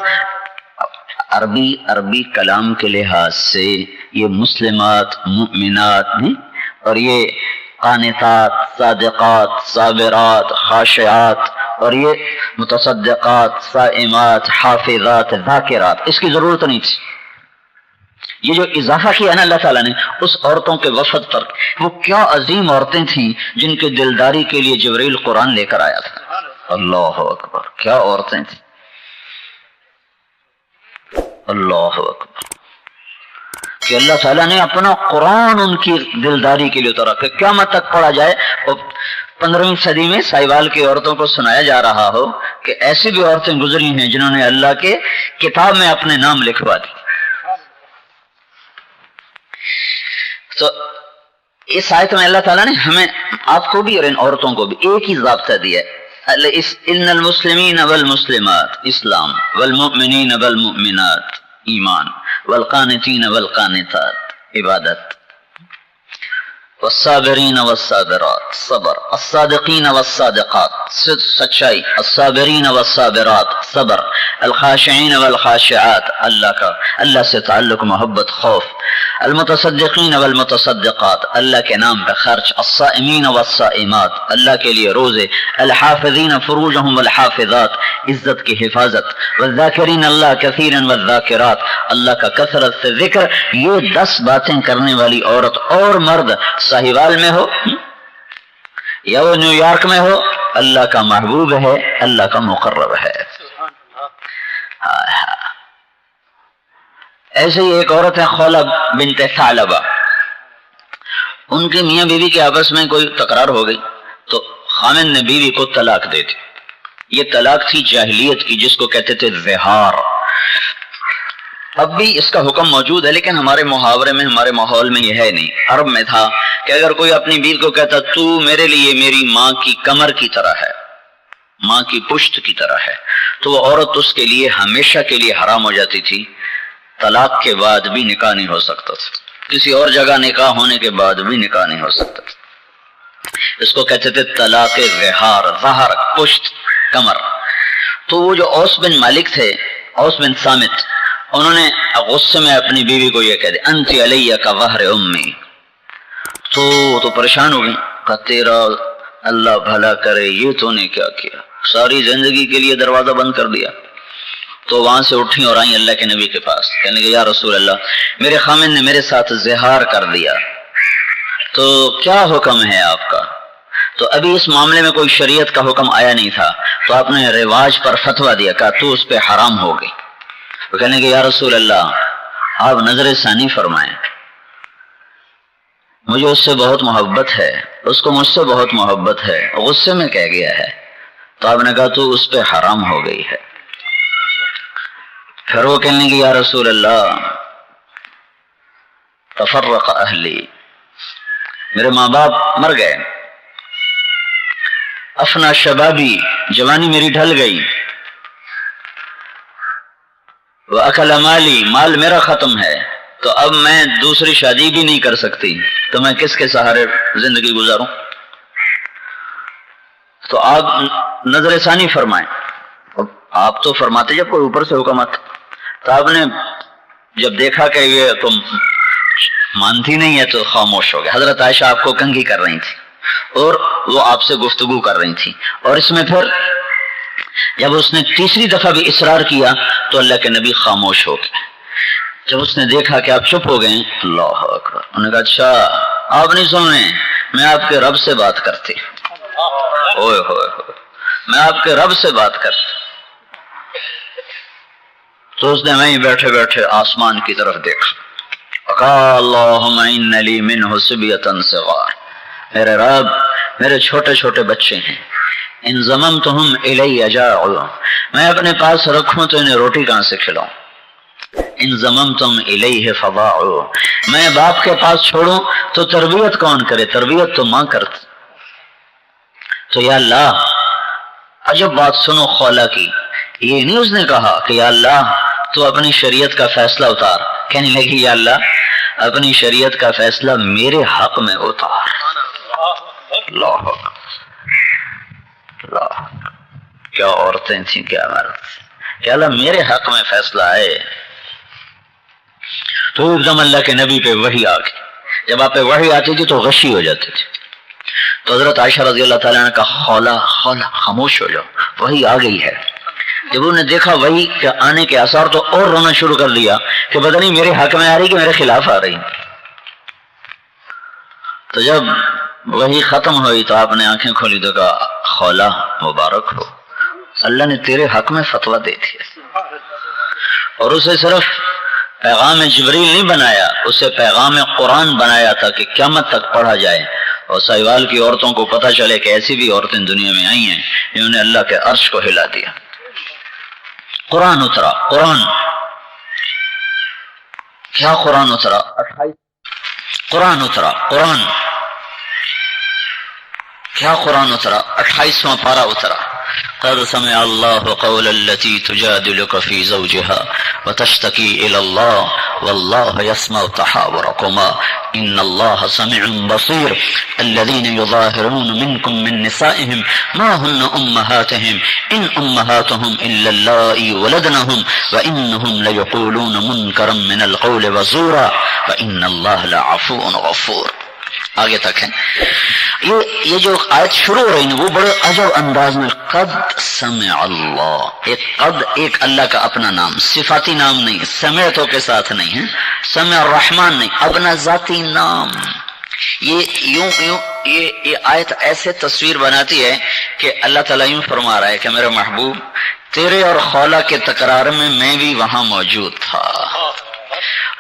عربی کلام کے لحاظ سے یہ مسلمات، مؤمنات اور یہ قانتات، صادقات، صابرات، خاشعات، اور یہ متصدقات، صائمات، حافظات، ذاکرات، اس کی ضرورت نہیں تھی، یہ جو اضافہ کیا نا اللہ تعالیٰ نے اس عورتوں کے وفد پر، وہ کیا عظیم عورتیں تھیں جن کے دلداری کے لیے جبرائیل قرآن لے کر آیا تھا۔ اللہ اکبر، کیا عورتیں تھیں، اللہ اکبر، کہ اللہ تعالیٰ نے اپنا قرآن ان کی دلداری کے لیے اتارا کہ قیامت تک پڑھا جائے اور 15ویں صدی میں سائیوال کی عورتوں کو سنایا جا رہا ہو کہ ایسی بھی عورتیں گزری ہیں جنہوں نے اللہ کے کتاب میں اپنے نام لکھوا دی۔ تو اس آیت میں اللہ تعالیٰ نے ہمیں، آپ کو بھی اور ان عورتوں کو بھی ایک ہی ضابطہ دیا ہے، ان المسلمین والمسلمات اسلام، والمؤمنین والمؤمنات ایمان، والقانتین والقانتات عبادت، والصابرین والصابرات صبر، الصادقین والصادقات سچائی، الصابرین والصابرات صبر، الخاشعین والخاشعات اللہ سے تعلق محبت خوف، المتصدقین والمتصدقات اللہ کے نام پہ خرچ، الصائمین والصائمات اللہ کے لیے روزے، الحافظین فروجہم والحافظات عزت کی حفاظت، والذاکرین اللہ کثیرا والذاکرات اللہ کا کثرت سے ذکر۔ یہ 10 باتیں کرنے والی عورت اور مرد ساہیوال میں ہو یا وہ نیو یارک میں ہو، اللہ کا محبوب ہے، اللہ کا مقرب ہے۔ ایسے ہی ایک عورت ہے خولہ بنت ثعلبہ، ان کے میاں بیوی کے آپس میں کوئی تکرار ہو گئی تو خامن نے بیوی کو طلاق دے دی۔ یہ طلاق تھی جاہلیت کی جس کو کہتے تھے زہار۔ اب بھی اس کا حکم موجود ہے لیکن ہمارے محاورے میں، ہمارے ماحول میں یہ ہے نہیں۔ عرب میں تھا کہ اگر کوئی اپنی بیوی کو کہتا تو میرے لیے میری ماں کی کمر کی طرح ہے، ماں کی پشت کی طرح ہے، تو وہ عورت اس کے لیے ہمیشہ کے لیے حرام ہو جاتی تھی، طلاق کے بعد بھی نکاح نہیں ہو سکتا تھا، کسی اور جگہ نکاح ہونے کے بعد بھی نکاح نہیں ہو سکتا تھا۔ اس کو کہتے تھے طلاق زہار، ظہر پشت کمر۔ تو وہ جو اوس بن مالک تھے، اوس بن صامت، انہوں نے غصے میں اپنی بیوی کو یہ کہہ دیا انت علیہ کا ظہر امی، تو پریشان ہو گئی، کہا تیرا اللہ بھلا کرے، یہ تو نے کیا کیا، ساری زندگی کے لیے دروازہ بند کر دیا۔ تو وہاں سے اٹھیں اور آئیں اللہ کے نبی کے پاس، کہنے کہ یا رسول اللہ میرے خامن نے میرے ساتھ زہار کر دیا، تو کیا حکم ہے آپ کا؟ تو ابھی اس معاملے میں کوئی شریعت کا حکم آیا نہیں تھا، تو آپ نے رواج پر فتویٰ دیا، کہا تو اس پہ حرام ہو گئی۔ وہ کہنے کہ یا رسول اللہ آپ نظر ثانی فرمائیں، مجھے اس سے بہت محبت ہے، اس کو مجھ سے بہت محبت ہے، غصے میں کہہ گیا ہے۔ تو آپ نے کہا تو اس پہ حرام ہو گئی ہے۔ پھر وہ کہنے کہ یا رسول اللہ تفرق اہلی، میرے ماں باپ مر گئے، افنا شبابی، جوانی میری ڈھل گئی، وَأَكَلَ مَالِي، مال میرا ختم ہے، تو اب میں دوسری شادی بھی نہیں کر سکتی، تو میں کس کے سہارے زندگی گزاروں؟ تو آپ نظر ثانی فرمائیں۔ آپ تو فرماتے جب کوئی اوپر سے حکم آتا، تو آپ نے جب دیکھا کہ یہ تم مانتی نہیں ہے تو خاموش ہو گئے۔ حضرت عائشہ آپ کو کنگھی کر رہی تھی اور وہ آپ سے گفتگو کر رہی تھی، اور اس میں پھر جب اس نے تیسری دفعہ بھی اصرار کیا تو اللہ کے نبی خاموش ہو گئے۔ جب اس نے دیکھا کہ آپ چپ ہو گئے، اللہ اکبر، انہوں نے کہا اچھا آپ نہیں سن رہے، میں آپ کے رب سے بات کرتی، اوئے ہوئے ہوئے، میں آپ کے رب سے بات کرتی۔ تو اس نے وہیں بیٹھے بیٹھے آسمان کی طرف دیکھا، وقال اللہم ان لی منہ صبیۃ صغار، میرے رب میرے چھوٹے چھوٹے بچے ہیں، ان ضممتہم الی جاعوا، میں اپنے پاس رکھوں تو انہیں روٹی کہاں سے کھلاؤں، ان ضممتم الیہ فضاعوا، میں باپ کے پاس چھوڑوں تو تربیت کون کرے، تربیت تو ماں کرتی۔ تو یا اللہ عجب بات سنو خولہ کی، یہ نہیں اس نے کہا کہ یا اللہ تو اپنی شریعت کا فیصلہ اتار، کہنے لگی یا اللہ اپنی شریعت کا فیصلہ میرے حق میں اتار۔ اللہ اللہ، کیا عورتیں تھیں، کیا مرد، کہ اللہ میرے حق میں فیصلہ ہے۔ تو ایک دم اللہ کے نبی پہ وحی آ گئی، جب آپ پہ وحی آتی تھی تو غشی ہو جاتی تھی۔ تو حضرت عائشہ رضی اللہ تعالیٰ نے کہا خولہ خاموش ہو جاؤ، وحی آ گئی ہے۔ جب انہوں نے دیکھا وہی کہ آنے کے آثار تو اور رونا شروع کر دیا کہ پتہ نہیں میرے حق میں آ رہی کہ میرے خلاف آ رہی. تو جب وہی ختم ہوئی تو آپ نے آنکھیں کھولی تو کہا خولا مبارک ہو، اللہ نے تیرے حق میں فتویٰ دے دیا. اور اسے صرف پیغام جبریل نہیں بنایا، اسے پیغام قرآن بنایا تھا کہ قیامت تک پڑھا جائے اور سہیوال کی عورتوں کو پتہ چلے کہ ایسی بھی عورتیں دنیا میں آئی ہیں جنہوں نے اللہ کے عرش کو ہلا دیا. قرآن اترا. قرآن کیا قرآن اترا؟ قرآن اترا. قرآن کیا قرآن اترا؟ 28واں پارہ اترا. قد سمع الله قول التي تجادلك في زوجها وتشتكي إلى الله والله يسمع تحاوركما إن الله سميع بصير الذين يظاهرون منكم من نسائهم ما هن أمهاتهم إن أمهاتهم إلا اللائي ولدنهم وإنهم ليقولون منكرا من القول وزورا وإن الله لعفو غفور. آگے تک ہے یہ جو آیت شروع ہو رہی ہے وہ بڑے عجب انداز میں قد سمع اللہ. ایک قد، ایک اللہ کا اپنا نام، صفاتی نام نہیں، سمعتوں کے ساتھ نہیں ہے، سمع الرحمن نہیں، اپنا ذاتی نام. یہ آیت ایسے تصویر بناتی ہے کہ اللہ تعالیٰ یوں فرما رہا ہے کہ میرے محبوب تیرے اور خولا کے تکرار میں بھی وہاں موجود تھا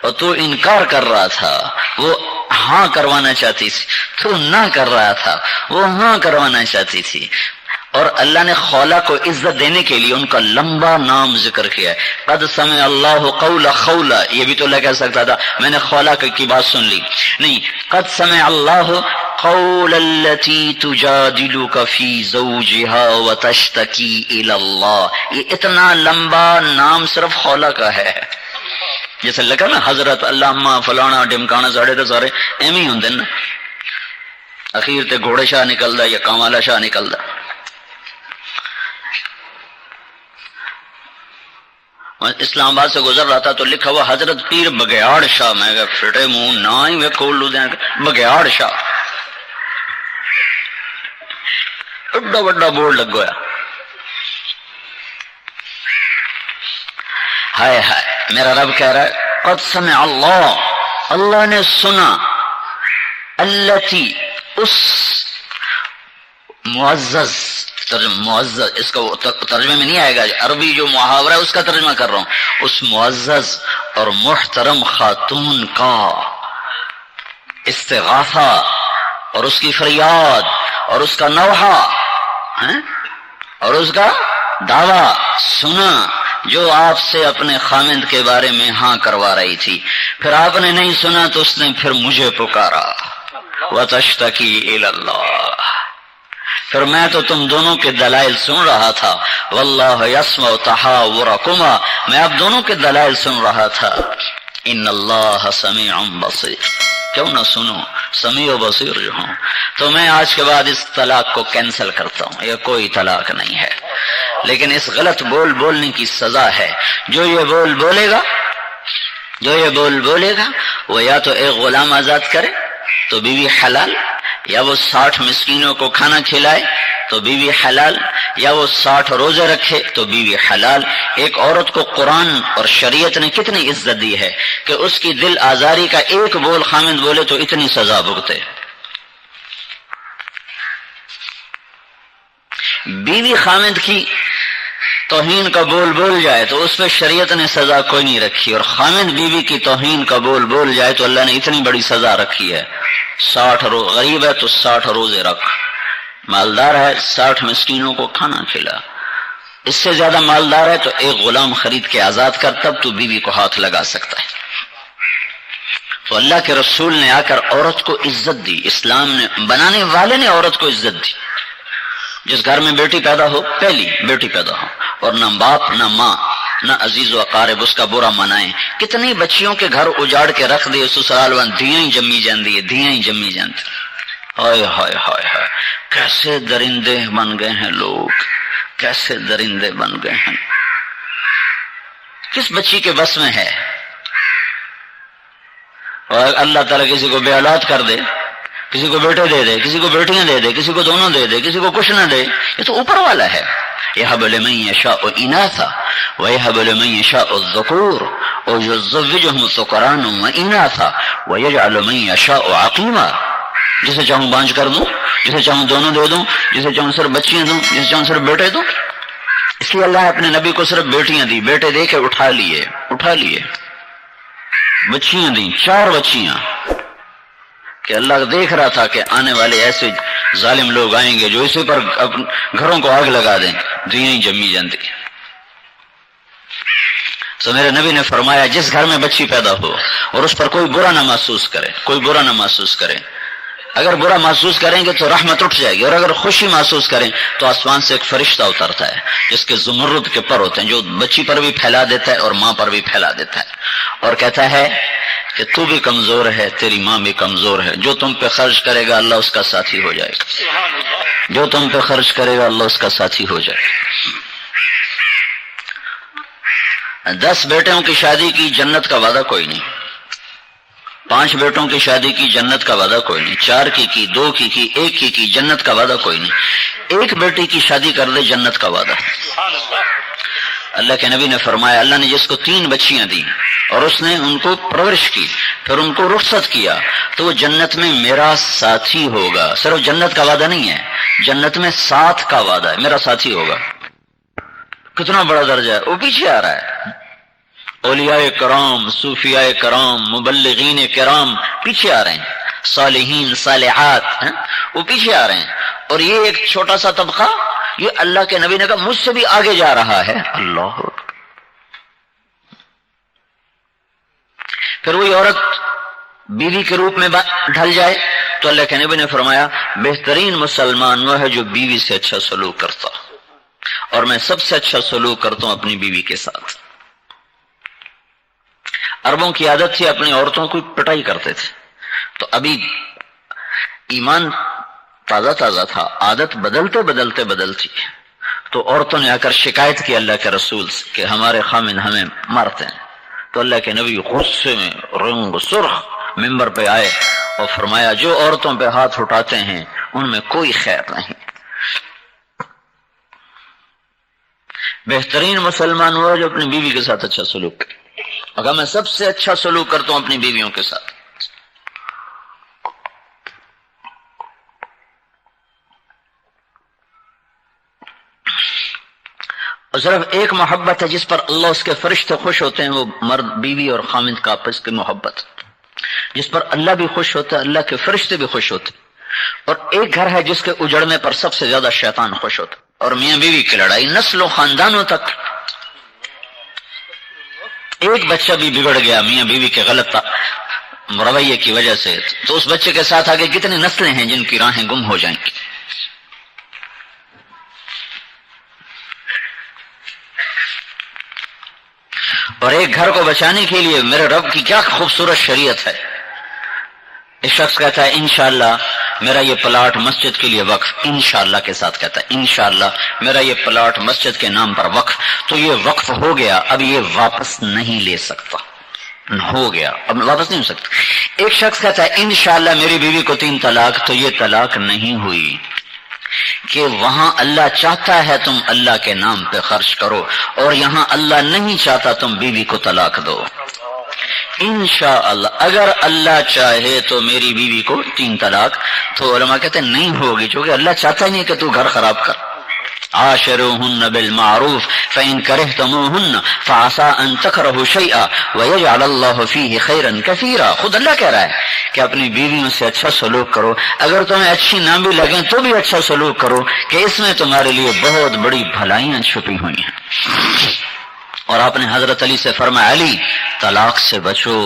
اور تو انکار کر رہا تھا، وہ ہاں کروانا چاہتی تھی، تو نہ کر رہا تھا، وہ ہاں کروانا چاہتی تھی. اور اللہ نے خولا کو عزت دینے کے لیے ان کا لمبا نام ذکر کیا ہے. قد سمع اللہ قول خولا، یہ بھی تو اللہ کہہ سکتا تھا میں نے خولا کی بات سن لی، نہیں. قد سمع اللہ قول التي تجادلك في زوجها وتشتكي الى اللہ. یہ اتنا لمبا نام صرف خولا کا ہے. جیسے لگا نا حضرت، علامہ، فلانا، ڈمکانا، ساڑھے تو سارے ایویں ہی ہوندے نا، اخیر تے گھوڑے شاہ نکلدا یا کامالا شاہ نکلدا. اسلام آباد سے گزر رہا تھا تو لکھا ہوا حضرت پیر بگیاڑ شاہ. میں کہ پھٹے منہ نہ ہی میں کھول لوں دیں بگیاڑ شاہ، بڑا بڑا بورڈ لگ گیا. ہائے ہائے، میرا رب کہہ رہا ہے قد سمع اللہ، اللہ نے سنا، التی، اس معزز، معزز اس کا ترجمے میں نہیں آئے گا، عربی جو محاورہ ہے اس کا ترجمہ کر رہا ہوں، اس معزز اور محترم خاتون کا استغاثہ اور اس کی فریاد اور اس کا نوحہ اور اس کا دعویٰ سنا جو آپ سے اپنے خامند کے بارے میں ہاں کروا رہی تھی. پھر آپ نے نہیں سنا تو اس نے پھر مجھے پکارا وَتَشْتَكِي إِلَى اللَّهِ. پھر میں تو تم دونوں کے دلائل سن رہا تھا. وَاللَّهُ يَسْمَعُ تَحَاوُرَكُمَا، میں آپ دونوں کے دلائل سن رہا تھا. إِنَّ اللَّهَ سَمِيعٌ بَصِيرٌ، کیوں نہ سنو، سمیع و بصیر جو ہوں. تو میں آج کے بعد اس طلاق کو کینسل کرتا ہوں، یہ کوئی طلاق نہیں ہے، لیکن اس غلط بولنے کی سزا ہے. جو یہ بولے گا وہ یا تو ایک غلام آزاد کرے تو بیوی حلال، یا وہ 60 مسکینوں کو کھانا کھلائے تو بیوی حلال، یا وہ 60 روزے رکھے تو بیوی حلال. ایک عورت کو قرآن اور شریعت نے کتنی عزت دی ہے کہ اس کی دل آزاری کا ایک بول خامند بولے تو اتنی سزا بھگتے. بیوی خامند کی توہین کا بول جائے تو اس پہ شریعت نے سزا کوئی نہیں رکھی، اور خامند بیوی کی توہین کا بول جائے تو اللہ نے اتنی بڑی سزا رکھی ہے. 60 غریب ہے تو 60 روزے رکھ، مالدار ہے 60 مسکینوں کو کھانا کھلا، اس سے زیادہ مالدار ہے تو ایک غلام خرید کے آزاد کر، تب تو بیوی کو ہاتھ لگا سکتا ہے. تو اللہ کے رسول نے آ کر عورت کو عزت دی، اسلام نے بنانے والے نے عورت کو عزت دی. جس گھر میں بیٹی پیدا ہو، پہلی بیٹی پیدا ہو، اور نہ باپ نہ ماں نہ عزیز و اقارب اس کا برا منائیں. کتنی بچیوں کے گھر اجاڑ کے رکھ دے سسرال وان دھیاں ہی جمی جاندی. ہائے ہائے ہائے ہائے، کیسے درندے بن گئے ہیں لوگ، کیسے درندے بن گئے ہیں. کس بچی کے بس میں ہے؟ اور اللہ تعالیٰ کسی کو بے اولاد کر دے، کسی کو بیٹے دے دے، کسی کو بیٹیاں دے دے، کسی کو دونوں دے دے، کسی کو کچھ نہ دے، یہ تو اوپر والا ہے. يهب لمن يشاء إناثا ويهب لمن يشاء الذكور ويزوجهم ذكرانا وإناثا ويجعل من يشاء عقيما. جسے چاہوں بانج کر دوں، جسے چاہوں دونوں دے دوں، جسے چاہوں صرف بچیاں دوں، جسے چاہوں صرف بیٹے دوں. اس لیے اللہ نے اپنے نبی کو صرف بیٹیاں دی، بیٹے دے کے اٹھا لیے. بچیاں دیں، 4 بچیاں، کہ اللہ دیکھ رہا تھا کہ آنے والے ایسے ظالم لوگ آئیں گے جو اسی پر گھروں کو آگ لگا دیں، دیاں ہی جمی جاندی. تو میرے نبی نے فرمایا جس گھر میں بچی پیدا ہو اور اس پر کوئی برا نہ محسوس کرے، اگر برا محسوس کریں گے تو رحمت اٹھ جائے گی، اور اگر خوشی محسوس کریں تو آسمان سے ایک فرشتہ اترتا ہے جس کے زمرد کے پر ہوتے ہیں، جو بچی پر بھی پھیلا دیتا ہے اور ماں پر بھی پھیلا دیتا ہے، اور کہتا ہے کہ تو بھی کمزور ہے، تیری ماں بھی کمزور ہے، جو تم پہ خرچ کرے گا اللہ اس کا ساتھی ہو جائے گا، جو تم پہ خرچ کرے گا اللہ اس کا ساتھی ہو جائے گا. 10 بیٹوں کی شادی کی، جنت کا وعدہ کوئی نہیں. 5 بیٹوں کی شادی کی، جنت کا وعدہ کوئی نہیں. 4 کی 2 کی 1 کی جنت کا وعدہ کوئی نہیں. 1 بیٹی کی شادی کر لے جنت کا وعدہ. اللہ کے نبی نے فرمایا اللہ نے جس کو 3 بچیاں دی اور اس نے ان کو پرورش کی، پھر ان کو رخصت کیا، تو وہ جنت میں میرا ساتھی ہوگا. صرف جنت کا وعدہ نہیں ہے، جنت میں ساتھ کا وعدہ ہے، میرا ساتھی ہوگا. کتنا بڑا درجہ ہے، وہ پیچھے آ رہا ہے. اولیاء کرام، صوفیاء کرام، مبلغین کرام پیچھے آ رہے ہیں، صالحین صالحات وہ پیچھے آ رہے ہیں. اور یہ ایک چھوٹا سا طبقہ، یہ اللہ کے نبی نے کہا مجھ سے بھی آگے جا رہا ہے. اللہ. پھر وہی عورت بیوی کے روپ میں ڈھل جائے تو اللہ کے نبی نے فرمایا بہترین مسلمان وہ ہے جو بیوی سے اچھا سلوک کرتا، اور میں سب سے اچھا سلوک کرتا ہوں اپنی بیوی کے ساتھ. عربوں کی عادت تھی اپنی عورتوں کو پٹائی کرتے تھے، تو ابھی ایمان تازہ تھا، عادت بدلتی، تو عورتوں نے آ کر شکایت کی اللہ کے رسول سے کہ ہمارے خامن ہمیں مارتے ہیں. تو اللہ کے نبی غصے میں رنگ سرخ ممبر پہ آئے اور فرمایا جو عورتوں پہ ہاتھ اٹھاتے ہیں ان میں کوئی خیر نہیں. بہترین مسلمان ہوا جو اپنی بیوی کے ساتھ اچھا سلوک کرے. اگر میں سب سے اچھا سلوک کرتا ہوں اپنی بیویوں کے ساتھ. اور صرف ایک محبت ہے جس پر اللہ اس کے فرشتے خوش ہوتے ہیں، وہ مرد بیوی اور خامند کا آپس کی محبت، جس پر اللہ بھی خوش ہوتا ہے، اللہ کے فرشتے بھی خوش ہوتے ہیں. اور ایک گھر ہے جس کے اجڑنے پر سب سے زیادہ شیطان خوش ہوتا ہے، اور میاں بیوی کی لڑائی نسل و خاندانوں تک. ایک بچہ بھی بگڑ گیا میاں بیوی کے غلط رویے کی وجہ سے تو اس بچے کے ساتھ آگے کتنی نسلیں ہیں جن کی راہیں گم ہو جائیں گی. اور ایک گھر کو بچانے کے لیے میرے رب کی کیا خوبصورت شریعت ہے. ایک شخص کہتا ہے انشاءاللہ میرا یہ پلاٹ مسجد کے لیے وقف، انشاءاللہ کے ساتھ کہتا ہے انشاءاللہ میرا یہ پلاٹ مسجد کے نام پر وقف. تو یہ وقف ہو گیا، اب یہ واپس نہیں لے سکتا، ہو گیا اب واپس نہیں ہو سکتا. ایک شخص کہتا ہے انشاءاللہ میری بیوی کو 3 طلاق، تو یہ طلاق نہیں ہوئی، کہ وہاں اللہ چاہتا ہے تم اللہ کے نام پہ خرچ کرو، اور یہاں اللہ نہیں چاہتا تم بیوی کو طلاق دو. انشاءاللہ اگر اللہ چاہے تو میری بیوی کو 3 طلاق. تو علماء کہتے ہیں نہیں ہوگی، چونکہ اللہ چاہتا ہی نہیں کہ تو گھر خراب کر. عاشروہن بالمعروف فإن کرہتموہن فعسى ان تکرہوا شیئا ویجعل اللہ فیہ خیرا کثیرا. خود اللہ کہہ رہا ہے کہ اپنی بیویوں سے اچھا سلوک کرو، اگر تمہیں اچھی نہ بھی لگیں تو بھی اچھا سلوک کرو، کہ اس میں تمہارے لیے بہت بڑی بھلائیاں چھپی ہوئی ہیں. اور آپ نے حضرت علی سے فرمایا علی طلاق سے بچو،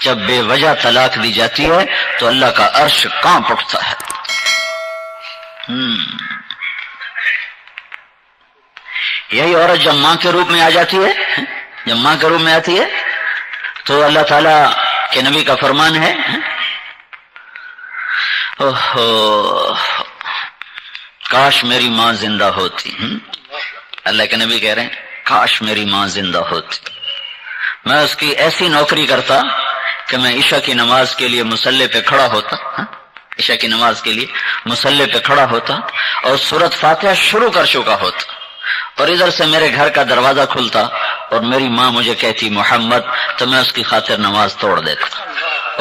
جب بے وجہ طلاق دی جاتی ہے تو اللہ کا عرش کانپ اٹھتا ہے. یہی عورت جب ماں کے روپ میں آ جاتی ہے، جب ماں کے روپ میں آتی ہے تو اللہ تعالیٰ کے نبی کا فرمان ہے کاش میری ماں زندہ ہوتی. اللہ کے نبی کہہ رہے ہیں کاش میری ماں زندہ ہوتی، میں اس کی ایسی نوکری کرتا کہ میں عشاء کی نماز کے لیے مصلی پہ کھڑا ہوتا، عشاء کی نماز کے لیے مصلی پہ کھڑا ہوتا اور سورۃ فاتحہ شروع کر چکا ہوتا اور ادھر سے میرے گھر کا دروازہ کھلتا اور میری ماں مجھے کہتی محمد، تو میں اس کی خاطر نماز توڑ دیتا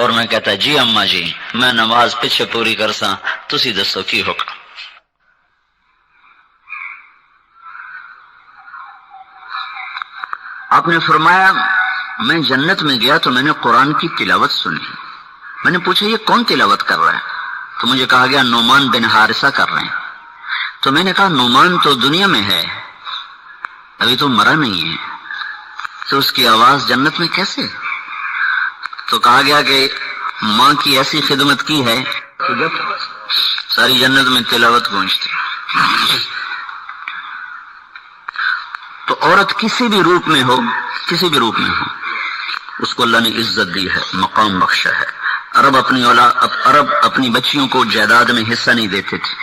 اور میں کہتا جی اماں جی میں نماز پیچھے پوری کرساں، تسی دسو کی حکم۔ آپ نے فرمایا میں جنت میں گیا تو میں نے قرآن کی تلاوت سنی، میں نے پوچھا یہ کون تلاوت کر رہا ہے؟ تو مجھے کہا گیا نعمان بن حارثہ کر رہے ہیں۔ تو میں نے کہا نعمان تو دنیا میں ہے، ابھی تو مرا نہیں ہے، تو اس کی آواز جنت میں کیسے؟ تو کہا گیا کہ ماں کی ایسی خدمت کی ہے کہ جب ساری جنت میں تلاوت گونجتی۔ تو عورت کسی بھی روپ میں ہو، کسی بھی روپ میں ہو، اس کو اللہ نے عزت دی ہے، مقام بخشا ہے۔ عرب اپنی بچیوں کو جائیداد میں حصہ نہیں دیتے تھے،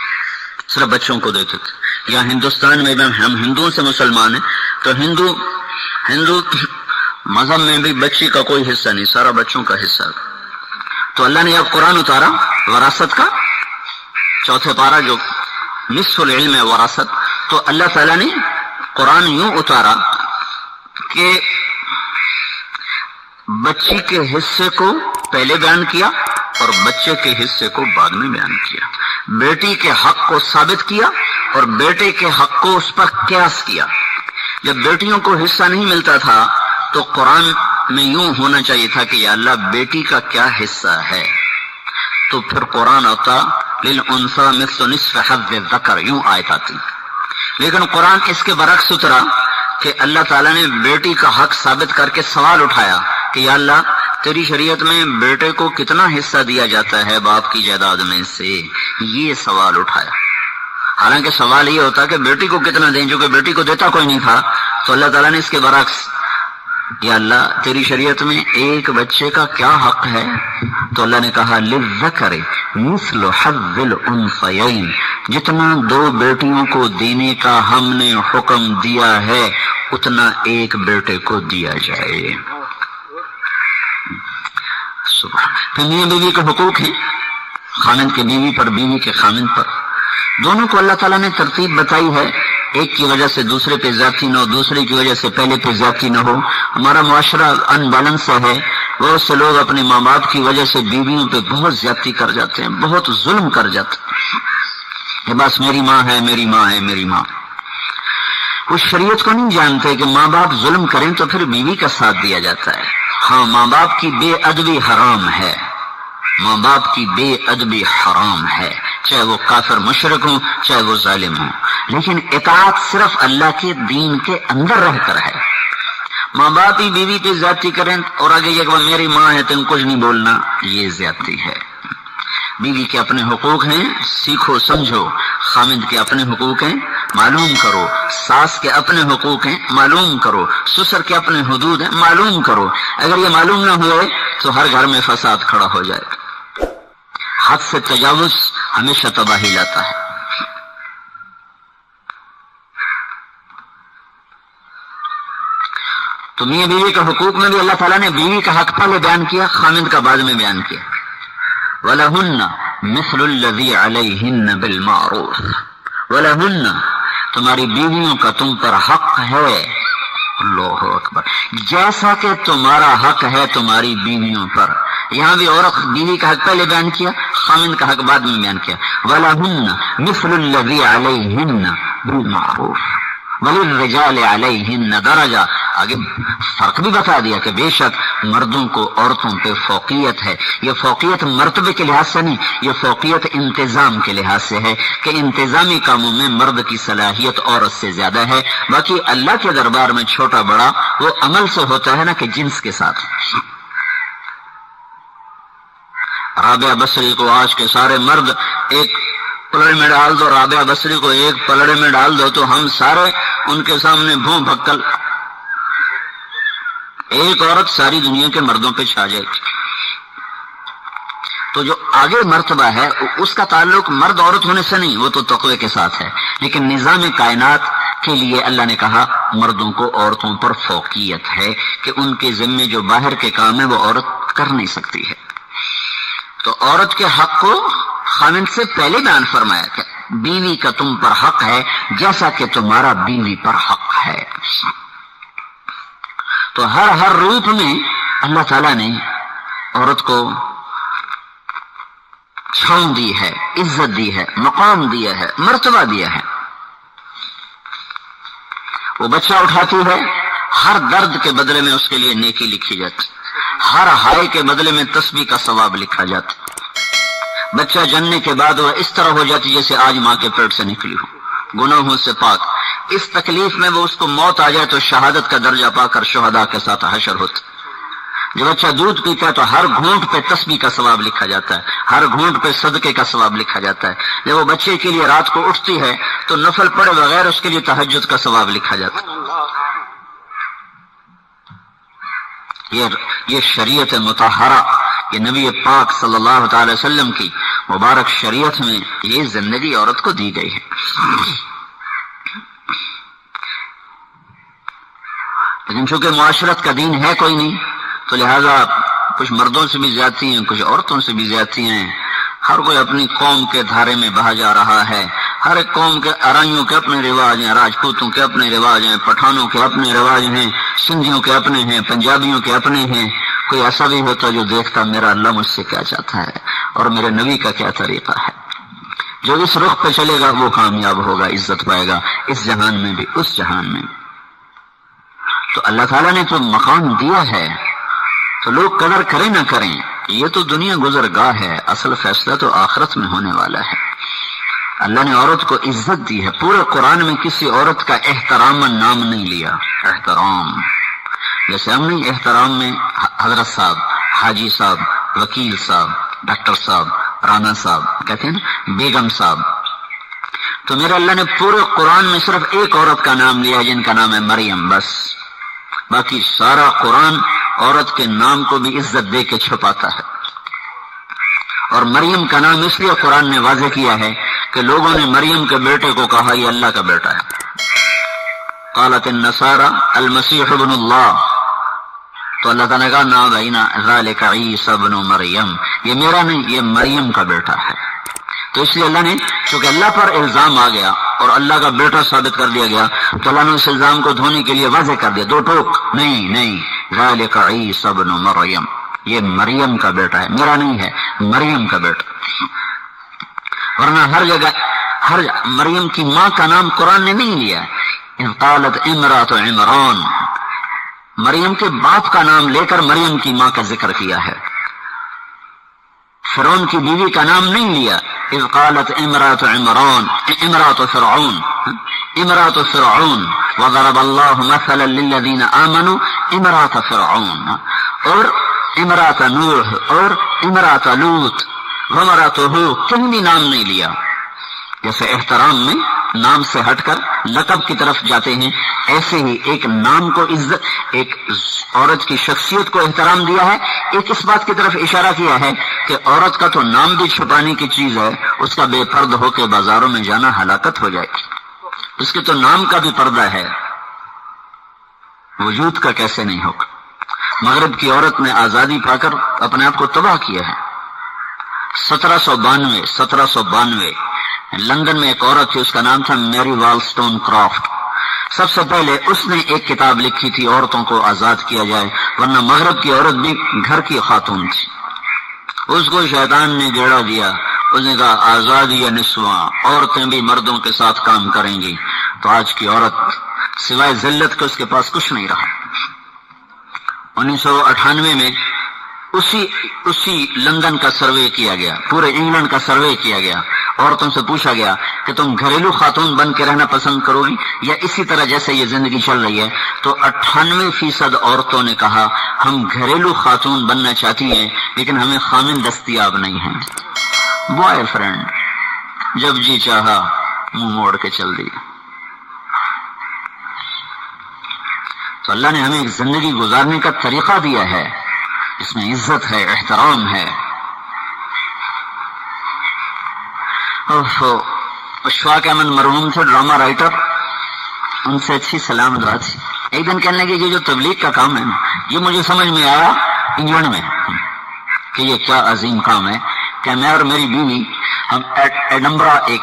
صرف بچوں کو دیتے تھے۔ یا ہندوستان میں بھی ہم ہندوؤں سے مسلمان ہیں تو ہندو مذہب میں بھی بچی کا کوئی حصہ نہیں، سارا بچوں کا حصہ۔ تو اللہ نے اب قرآن اتارا وراثت کا، چوتھے پارہ جو نصف العلم ہے وراثت، تو اللہ تعالیٰ نے قرآن یوں اتارا کہ بچی کے حصے کو پہلے بیان کیا اور بچے کے حصے کو بعد میں بیان کیا، بیٹی کے حق کو ثابت کیا اور بیٹے کے حق کو اس پر قیاس کیا۔ جب بیٹیوں کو حصہ نہیں ملتا تھا تو قرآن میں یوں ہونا چاہیے تھا کہ یا اللہ بیٹی کا کیا حصہ ہے، تو پھر قرآن آتا للانثى مثل نصف حظ الذکر، یوں آیت آتی۔ لیکن قرآن اس کے برعکس اترا کہ اللہ تعالیٰ نے بیٹی کا حق ثابت کر کے سوال اٹھایا کہ یا اللہ تیری شریعت میں بیٹے کو کتنا حصہ دیا جاتا ہے باپ کی جائیداد میں سے، یہ سوال اٹھایا۔ حالانکہ سوال یہ ہوتا کہ بیٹی کو کتنا دیں، جو کہ بیٹی کو دیتا کوئی نہیں تھا، تو اللہ تعالیٰ نے اس کے برعکس یا اللہ تیری شریعت میں ایک بچے کا کیا حق ہے، تو اللہ نے کہا للذکر مثل حظ الانثیین، جتنا دو بیٹیوں کو دینے کا ہم نے حکم دیا ہے اتنا ایک بیٹے کو دیا جائے۔ پھر میاں بیوی کے حقوق ہیں، خاوند کے بیوی پر، بیوی کے خاوند پر، دونوں کو اللہ تعالیٰ نے ترتیب بتائی ہے، ایک کی وجہ سے دوسرے پہ زیادتی نہ ہو، دوسرے کی وجہ سے پہلے پہ زیادتی نہ ہو۔ ہمارا معاشرہ ان بیلنس ہے، بہت سے لوگ اپنے ماں باپ کی وجہ سے بیویوں پہ بہت زیادتی کر جاتے ہیں، بہت ظلم کر جاتے ہیں کہ بس میری ماں ہے، میری ماں ہے، میری ماں۔ وہ شریعت کو نہیں جانتے کہ ماں باپ ظلم کریں تو پھر بیوی کا ساتھ دیا جاتا ہے۔ ہاں ماں باپ کی بے ادبی حرام ہے، ماں باپ کی بے ادبی حرام ہے، چاہے وہ کافر مشرک ہوں چاہے وہ ظالم ہوں، لیکن اطاعت صرف اللہ کے دین کے اندر رہ کر ہے۔ ماں باپ ہی بیوی پہ زیادتی کریں اور آگے یہ کہ میری ماں ہے تم کچھ نہیں بولنا، یہ زیادتی ہے۔ بیوی کے اپنے حقوق ہیں، سیکھو سمجھو، خامد کے اپنے حقوق ہیں، معلوم کرو، ساس کے اپنے حقوق ہیں، معلوم کرو، سسر کے اپنے حدود ہیں، معلوم کرو۔ اگر یہ معلوم نہ ہوئے تو ہر گھر میں فساد کھڑا ہو جائے گا۔ حد سے تجاوز ہمیشہ تباہی لاتا ہے۔ تو میاں بیوی کے حقوق میں بھی اللہ تعالیٰ نے بیوی کا حق پہلے بیان کیا، خامد کا بعد میں بیان کیا۔ وَلَهُنَّ مِثْلُ الَّذِي عَلَيْهِنَّ بِالْمَعْرُوفِ، وَلَهُنَّ تمہاری بیویوں کا تم پر حق ہے، اللہ اکبر، جیسا کہ تمہارا حق ہے تمہاری بیویوں پر۔ یہاں بھی عورت بیوی کا حق پہلے بیان کیا، خامد کا حق بعد میں بیان کیا۔ وَلَهُنَّ مِثْلُ الَّذِي عَلَيْهِنَّ بِالْمَعْرُوفِ وَلِلرِّجَالِ عَلَيْهِنَّ دَرَجَةٌ، آگے فرق بھی بتا دیا کہ بے شک مردوں کو عورتوں پہ فوقیت ہے۔ یہ فوقیت مرتبے کے لحاظ سے نہیں، یہ فوقیت انتظام کے لحاظ سے ہے کہ انتظامی کاموں میں مرد کی صلاحیت عورت سے زیادہ ہے۔ باقی اللہ کے دربار میں چھوٹا بڑا وہ عمل سے ہوتا ہے نا کہ جنس کے ساتھ۔ رابعہ بصری کو آج کے سارے مرد ایک پلڑے میں ڈال دو، رابعہ بصری کو ایک پلڑے میں ڈال دو تو ہم سارے ان کے سامنے بھوں بھکل، ایک عورت ساری دنیا کے مردوں پہ چھا جائے گی۔ تو جو آگے مرتبہ ہے اس کا تعلق مرد عورت ہونے سے نہیں، وہ تو تقوی کے ساتھ ہے، لیکن نظام کائنات کے لیے اللہ نے کہا مردوں کو عورتوں پر فوقیت ہے کہ ان کے ذمے جو باہر کے کام ہے وہ عورت کر نہیں سکتی ہے۔ تو عورت کے حق کو خاوند سے پہلے بیان فرمایا کہ بیوی کا تم پر حق ہے جیسا کہ تمہارا بیوی پر حق ہے. تو ہر روپ میں اللہ تعالیٰ نے عورت کو چھاؤں دی ہے، عزت دی ہے، مقام دیا ہے، مرتبہ دیا ہے. وہ بچہ اٹھاتی ہے، ہر درد کے بدلے میں اس کے لیے نیکی لکھی جاتی، ہر ہائے کے بدلے میں تسبیح کا ثواب لکھا جاتا. بچہ جننے کے بعد وہ اس طرح ہو جاتی جیسے آج ماں کے پیٹ سے نکلی ہو، گناہوں سے پاک. اس تکلیف میں وہ اس کو موت آ جائے تو شہادت کا درجہ پا کر شہداء کے ساتھ حشر ہوتا. جب بچہ دودھ پیتا ہے تو ہر گھونٹ پہ تسبیح کا ثواب لکھا جاتا ہے، ہر گھونٹ پہ صدقے کا ثواب لکھا جاتا ہے. جب وہ بچے کے لیے رات کو اٹھتی ہے تو نفل پڑھے بغیر اس کے لیے تہجد کا ثواب لکھا جاتا ہے. یہ شریعت مطہرہ، یہ نبی پاک صلی اللہ تعالی وسلم کی مبارک شریعت میں یہ زندگی عورت کو دی گئی ہے. لیکن چونکہ معاشرت کا دین ہے کوئی نہیں، تو لہذا کچھ مردوں سے بھی زیادتی ہیں، کچھ عورتوں سے بھی زیادتی ہیں. ہر کوئی اپنی قوم کے دھارے میں بہا جا رہا ہے. ہر ایک قوم کے ارائیوں کے اپنے رواج ہیں، راجپوتوں کے اپنے رواج ہیں، پٹھانوں کے اپنے رواج ہیں، سندھیوں کے اپنے ہیں، پنجابیوں کے اپنے ہیں. کوئی ایسا بھی ہوتا جو دیکھتا میرا اللہ مجھ سے کیا چاہتا ہے اور میرے نبی کا کیا طریقہ ہے. جو اس رخ پہ چلے گا وہ کامیاب ہوگا، عزت پائے گا، اس جہان میں بھی اس جہان میں بھی. تو اللہ تعالیٰ نے تو مقام دیا ہے تو لوگ قدر کریں نہ کریں، یہ تو دنیا گزرگاہ ہے، اصل فیصلہ تو آخرت میں ہونے والا ہے. اللہ نے عورت کو عزت دی ہے. پورے قرآن میں کسی عورت کا احترام نام نہیں لیا. احترام جیسے ہم نہیں احترام میں حضرت صاحب، حاجی صاحب، وکیل صاحب، ڈاکٹر صاحب، رانا صاحب کہتے ہیں نا، بیگم صاحب. تو میرے اللہ نے پورے قرآن میں صرف ایک عورت کا نام لیا جن کا نام ہے مریم، بس. باقی سارا قرآن عورت کے نام کو بھی عزت دے کے چھپاتا ہے. اور مریم کا نام اس لیے قرآن نے واضح کیا ہے کہ لوگوں نے مریم کے بیٹے کو کہا یہ اللہ کا بیٹا ہے. قالت النصارى المسیح ابن اللہ، تو اللہ تعالیٰ نے کہا نا بھائینا ذالک عیسی ابن مریم، یہ میرا نہیں، یہ مریم کا بیٹا ہے. تو اس لیے اللہ نے چونکہ اللہ پر الزام آ گیا اور اللہ کا بیٹا ثابت کر دیا گیا تو اللہ نے اس الزام کو دھونے کے لیے واضح کر دیا، دو ٹوک نہیں، ذالک عیسی ابن مریم، یہ مریم کا بیٹا ہے، میرا نہیں ہے، مریم کا بیٹا. ورنہ ہر جگہ مریم کی ماں کا نام قرآن نے نہیں لیا. اذ قالت امرأة عمران، مریم کے باپ کا نام لے کر مریم کی ماں کا ذکر کیا ہے. فرعون کی بیوی کا نام نہیں لیا. اذ قالت امرأة عمران، امرأة فرعون، امرأة فرعون وضرب اللہ مثلا للذین آمنوا امرأة فرعون، اور امرأة نوح اور امرأة لوط وامرأة ہود، کہیں بھی نام نہیں لیا. جیسے احترام میں نام سے ہٹ کر لقب کی طرف جاتے ہیں، ایسے ہی ایک نام کو عزت، ایک عورت کی شخصیت کو احترام دیا ہے. ایک اس بات کی طرف اشارہ کیا ہے کہ عورت کا تو نام بھی چھپانے کی چیز ہے، اس کا بے پرد ہو کے بازاروں میں جانا ہلاکت ہو جائے. اس کے تو نام کا بھی پردہ ہے، وجود کا کیسے نہیں ہوگا. مغرب کی عورت نے آزادی پا کر اپنے آپ کو تباہ کیا ہے. 1792 لندن میں ایک عورت تھی، اس کا نام تھا میری والسٹون کرافٹ. سب سے پہلے اس نے ایک کتاب لکھی تھی عورتوں کو آزاد کیا جائے، ورنہ مغرب کی عورت بھی گھر کی خاتون تھی. اس کو شیطان نے گیڑا دیا، اس نے کہا آزادی یا نسواں، عورتیں بھی مردوں کے ساتھ کام کریں گی. تو آج کی عورت سوائے ذلت کے اس کے پاس کچھ نہیں رہا. 1998 میں اسی لندن کا سروے کیا گیا، پورے انگلینڈ کا سروے کیا گیا. عورتوں سے پوچھا گیا کہ تم گھریلو خاتون بن کے رہنا پسند کرو گی یا اسی طرح جیسے یہ زندگی چل رہی ہے؟ تو 98% عورتوں نے کہا ہم گھریلو خاتون بننا چاہتی ہیں لیکن ہمیں خامن دستیاب نہیں ہے. بوائے فرینڈ جب جی چاہا منہ موڑ کے چل دی. تو اللہ نے ہمیں ایک زندگی گزارنے کا طریقہ دیا ہے، اس میں عزت ہے، احترام ہے. اشفاق احمد مرحوم تھے ڈرامہ رائٹر، ان سے اچھی سلام دعا تھی. ایک دن کہنے لگے کہ جو تبلیغ کا کام ہے نا، یہ مجھے سمجھ میں آیا انگلینڈ میں کہ یہ کیا عظیم کام ہے کہ میں اور میری بیوی ہم ایڈنبرا ایک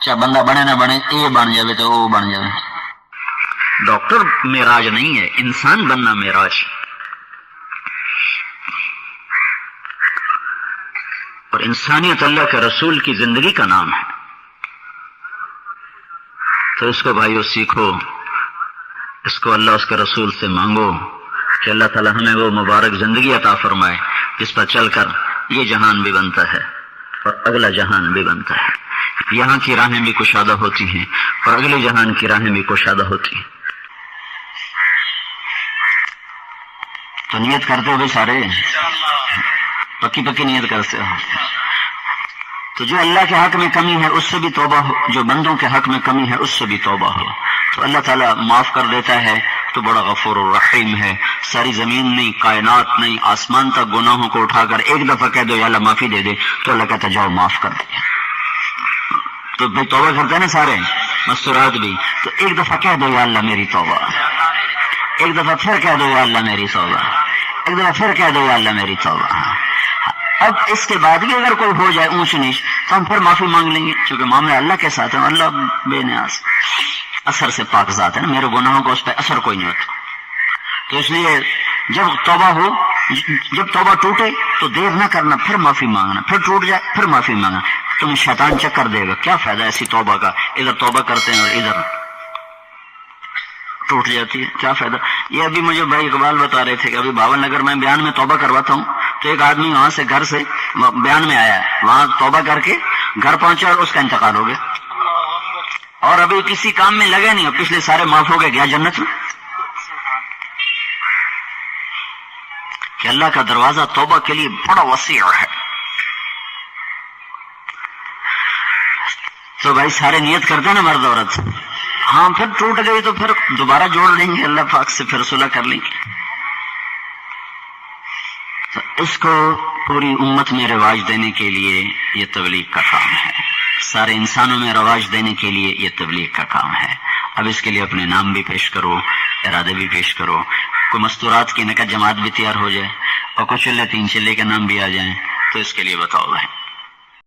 چاہے بندہ بنے نہ بنے اے بن جائے تو وہ بن جائے. ڈاکٹر معراج نہیں ہے، انسان بننا معراج. اور انسانیت اللہ کے رسول کی زندگی کا نام ہے. تو اس کو بھائیو سیکھو، اس کو اللہ اس کے رسول سے مانگو کہ اللہ تعالیٰ ہمیں وہ مبارک زندگی عطا فرمائے جس پر چل کر یہ جہان بھی بنتا ہے اور اگلا جہان بھی بنتا ہے. یہاں کی راہیں بھی کشادہ ہوتی ہیں اور اگلے جہان کی راہیں بھی کشادہ ہوتی ہیں. تو نیت کرتے ہو بھائی سارے، پکی پکی نیت کرتے ہو. تو جو اللہ کے حق میں کمی ہے اس سے بھی توبہ ہو، جو بندوں کے حق میں کمی ہے اس سے بھی توبہ ہو، تو اللہ تعالیٰ معاف کر دیتا ہے. تو بڑا غفور الرحیم ہے. ساری زمین نہیں، کائنات نہیں، آسمان تک گناہوں کو اٹھا کر ایک دفعہ کہہ دو یا اللہ معافی دے دے تو اللہ کہتا جاؤ معاف کر دیا. تو بھائی توبہ کرتے ہیں نا سارے مستورات بھی، تو ایک دفعہ کہہ دو یا اللہ میری توبہ، ایک دفعہ پھر کہہ دو یا اللہ میری توبہ، ایک دفعہ پھر کہہ دو یا اللہ میری توبہ. اب اس کے بعد بھی اگر کوئی ہو جائے اونچ نیچ تو ہم پھر معافی مانگ لیں گے، کیونکہ معاملہ اللہ کے ساتھ ہے. اللہ بے نیاز اثر سے پاک ذات ہے نا، میرے گناہوں کا اس پہ اثر کوئی نہیں ہوتا. تو اس لیے جب توبہ ہو، جب توبہ ٹوٹے تو دیر نہ کرنا، پھر معافی مانگنا، پھر ٹوٹ جائے پھر معافی مانگنا. تمہیں شیطان چکر دے گا، کیا فائدہ ایسی توبہ کا، ادھر توبہ کرتے ہیں اور ادھر ٹوٹ جاتی ہے، کیا فائدہ. یہ ابھی مجھے بھائی اقبال بتا رہے تھے کہ ابھی باول نگر میں بیان میں توبہ کرواتا ہوں تو ایک آدمی وہاں سے گھر سے بیان میں آیا ہے، وہاں توبہ کر کے گھر پہنچا اور اس کا انتقال ہو گیا اور ابھی کسی کام میں لگے نہیں اور پچھلے سارے معاف ہو گئے، گیا جنت میں. کہ اللہ کا دروازہ توبہ کے لیے بڑا وسیع ہے. تو بھائی سارے نیت کرتے ہیں نا مرد عورت، ہاں پھر ٹوٹ گئی تو پھر دوبارہ جوڑ لیں گے اللہ پاک سے، پھر صلح کر لیں گے. تو اس کو پوری امت میں رواج دینے کے لیے یہ تبلیغ کا کام ہے، سارے انسانوں میں رواج دینے کے لیے یہ تبلیغ کا کام ہے. اب اس کے لیے اپنے نام بھی پیش کرو، ارادے بھی پیش کرو، کوئی مستورات کی نکت جماعت بھی تیار ہو جائے اور کچھ چلے 3 چلے کے نام بھی آ جائیں، تو اس کے لیے بتاؤ بھائی.